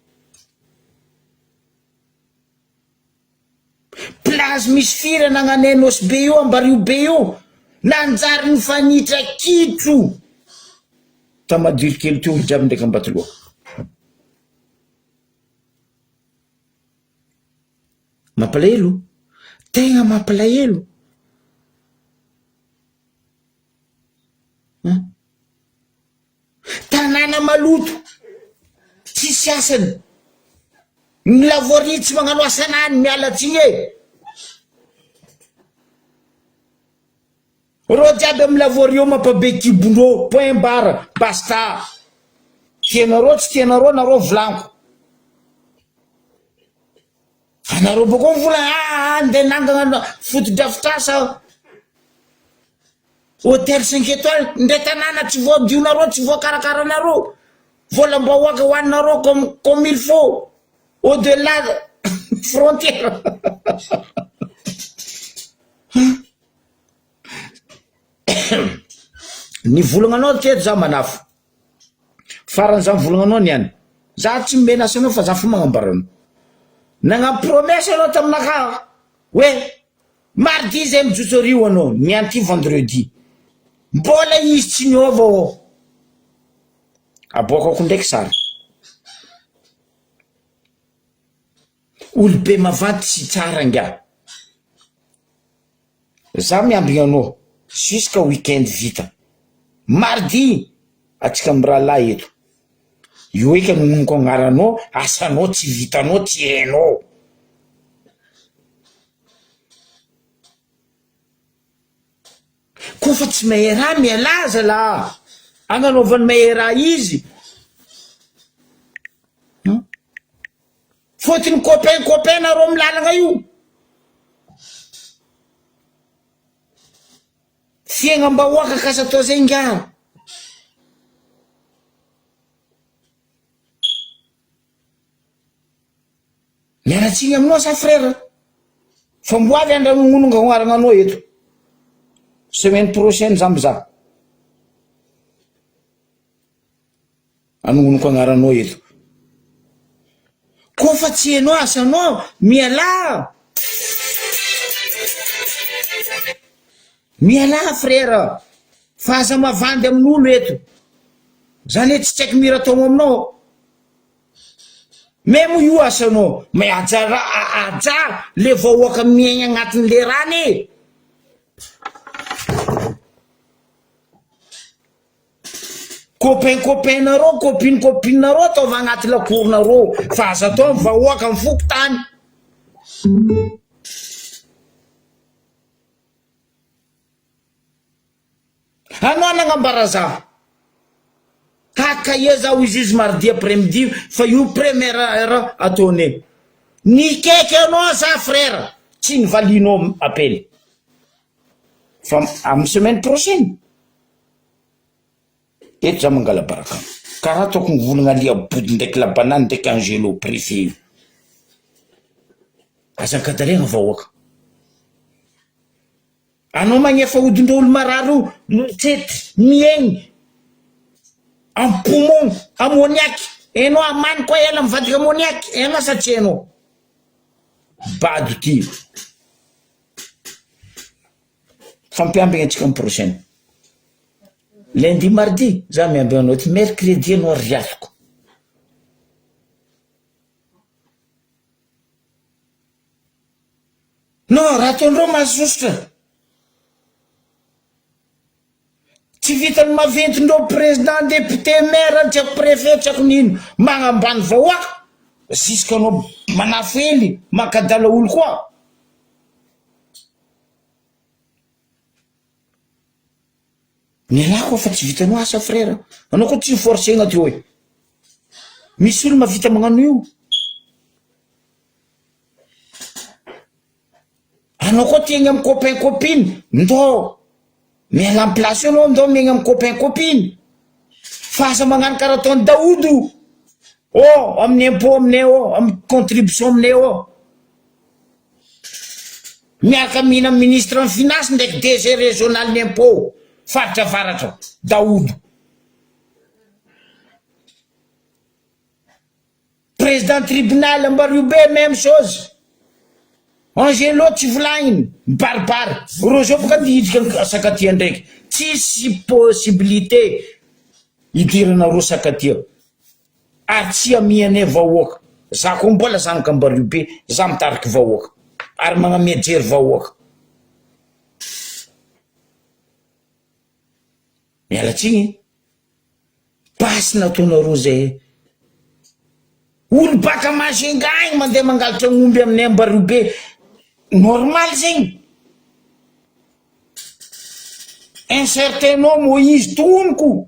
plage misy fira nagnanainosy be io Ambaribe io nanjary ny fanitra kitro tamadilo kely teo jiaby ndraiky ambatoloha. Mampalahelo, tegna mampalahelo. Tanàna maloto tsisy asany, ny lavoaria tsy magnano asanany mialatsiny ro jiaby amy lavoario mampabe kibondrô point barre basta. Tianareo tsy tianareo nareo volanko, anareo boko vola andeha nangana foto-drafitrasa hôtel 5 étoiles ndre tanàna tsy voadionareo tsy voakarakaranareo, vola-mba hoaka hoaninareo comme il faut au delà frontière. Ny volagnanao teto za manafo farany za volagnanao niany, za tsy mena asanao fa za fo magnambarana. Nagnampy promesse anao taminaka hoe mardi zay mijotso ario anao, niany ty vendredi, mbola izy tsy niova ao. Aboakako ndraiky sara, olo be mavanty sy tsara nga. Za miambigna anao jusqu'à week-end vita, mardi atsika amy raha lahy eto. Io eka nononoko agnaranao, asanao tsy vitanao tsy hainao. Kofa tsy mahay raha mialaza la agnanaovany mahay raha izy. Fotony copain nareo amy lalagna io, fiaigna mba hoaka kasa atao zay nga. Mianatsiny aminao sa frère, fa mboavy andra nononga agnaranao anao eto. Semaine prochaine zamby za anongonoko agnaranao eto. Kofa tsy hainao asanao miala, miala frère, fa aza mavandy amin'olo eto. Zany tsy tsaiky mira atao aminao. Memo io asanao, mais aja le vahoaka miaigna agnatin'le rany. Copain nareo, copine nareo ataova agnaty lakoronareo, fa aza atao vahoaka amy fokotany. Anao nagnambara za kakaia za izy mardi après-midi, fa io première ataone. Nikaiky anao za frère, tsy nivalinao appel. Fa amy semaine prochaine eto za mangala baraka. Karaha ataoko nivolagna lia body ndraiky labanany ndraiky Angelo préfet. Azan-kadariagna vahoaka. Anao magnefa odindreo olo marary tsety miaigny en poumon ammoniaque, hainao amany koa ela mivadika ammoniaque, hainao sa tsy hainao? Bado ty. Fampiambigna antsika amy prochaine lundi mardi, za miambigna anao ty mercredi anao riasoko. Non, raha ataondreo mahasosotra, tsy vitany maventindreo président, député, maire, tsy ako préfet, tsy ako nino, magnambany vahoaka jusqu'à anao manafely mankadala olo koa. Nialako fa tsy vitanao asa frère, anao koa tsy forcegna ty hoe misy olo mavita magnano io. Anao koa tiagna amy copain copine, ndo miala amy place anao, ndo miagna amy copain copine. Fa asa magnano karaha ataony Daodo amin'ny impôt aminay amy contribution aminay miaraka mihina ministre amy finance ndraiky DG régional n'impôt faritra avaratra Daodo. Président tribunal Ambariobe même chose. Angelo tsy volagniny baribary, rojo boka didika sakatia ndraiky tsisy possibilité idirana rosaka tia ary tsy amiane vahoaka za koa mbola zanaka ambario be za mitariky vahoaka ary magnamejery vahoaka mialatsiny basy nataonareo zay olo baka Majunga mandeha mangalatra ng'omby aminay ambario be normal zegny un certain homme izy tonoko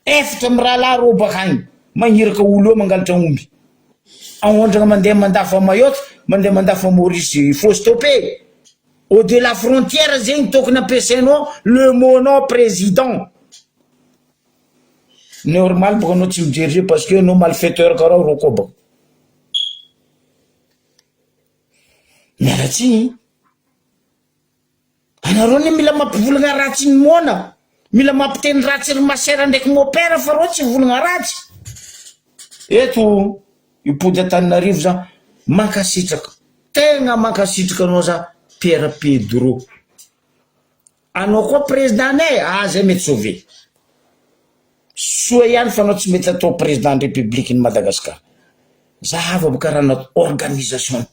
efatra mirahalahy rô bakagny magniraka olo eo mangalatra ng'omby ahondragna mandeha mandafa Mayotte mandeha mandafa Maurice il faut stopper au de la frontière zegny tokony ampiasainao le mot président normal baka anao tsy mijery parce que anao malfaiteur karaha rô koa baka mialatsiny anareo ne mila mampivolagna ratsy ny mona mila mampiteny ratsy ry masera ndraiky mopera fa rô tsy volagna ratsy eto ipody Antananarivo za mankasitraka tegna mankasitraka anao za Pierre Pedro anao koa présidentanay zay mety sauver soa ihany fa anao tsy mety atao président de république ny Madagasikara zahava baka raha na organisation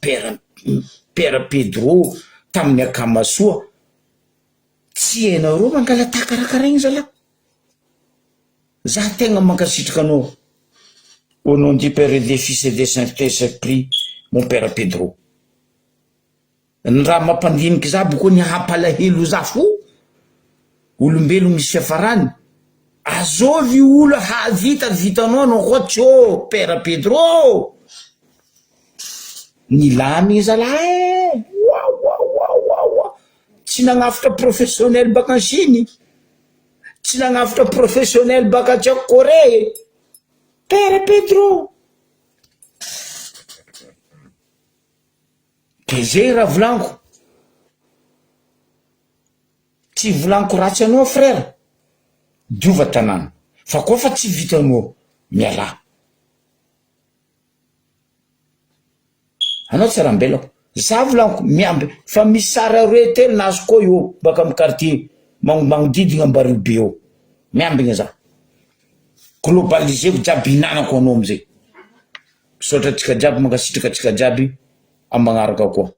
Pierre Pedro tamin'ny akamasoa tsy hainareo mangalata karakaregny zala za tegna mankasitraka anao au nom du Père et des Fils et des Saint-Esprit mon Père Pedro ny raha mampandiniky za boko ny hampalahelo za fo olombelo misy fiafarany azovy olo vitanao anao koa tsô Père Pedro nilamy zalahy tsy nagnafitra professionnel baka Chine tsy nagnafitra professionnel baka tiako Corée Père Pedro ke zay raha volaniko tsy volaniko ratsy anao frère diova tanàna fa koa fa tsy vitanao miala anao tsy rahambelako za volaniko miamby fa misy sara roe telo nazo koa io baka amy quartier magnodigna ambario be eo miambigna za globalisé ko jiaby hinanako anao amizay misaotra atsika jiaby mankasitraka atsika jiaby amy magnaraka koa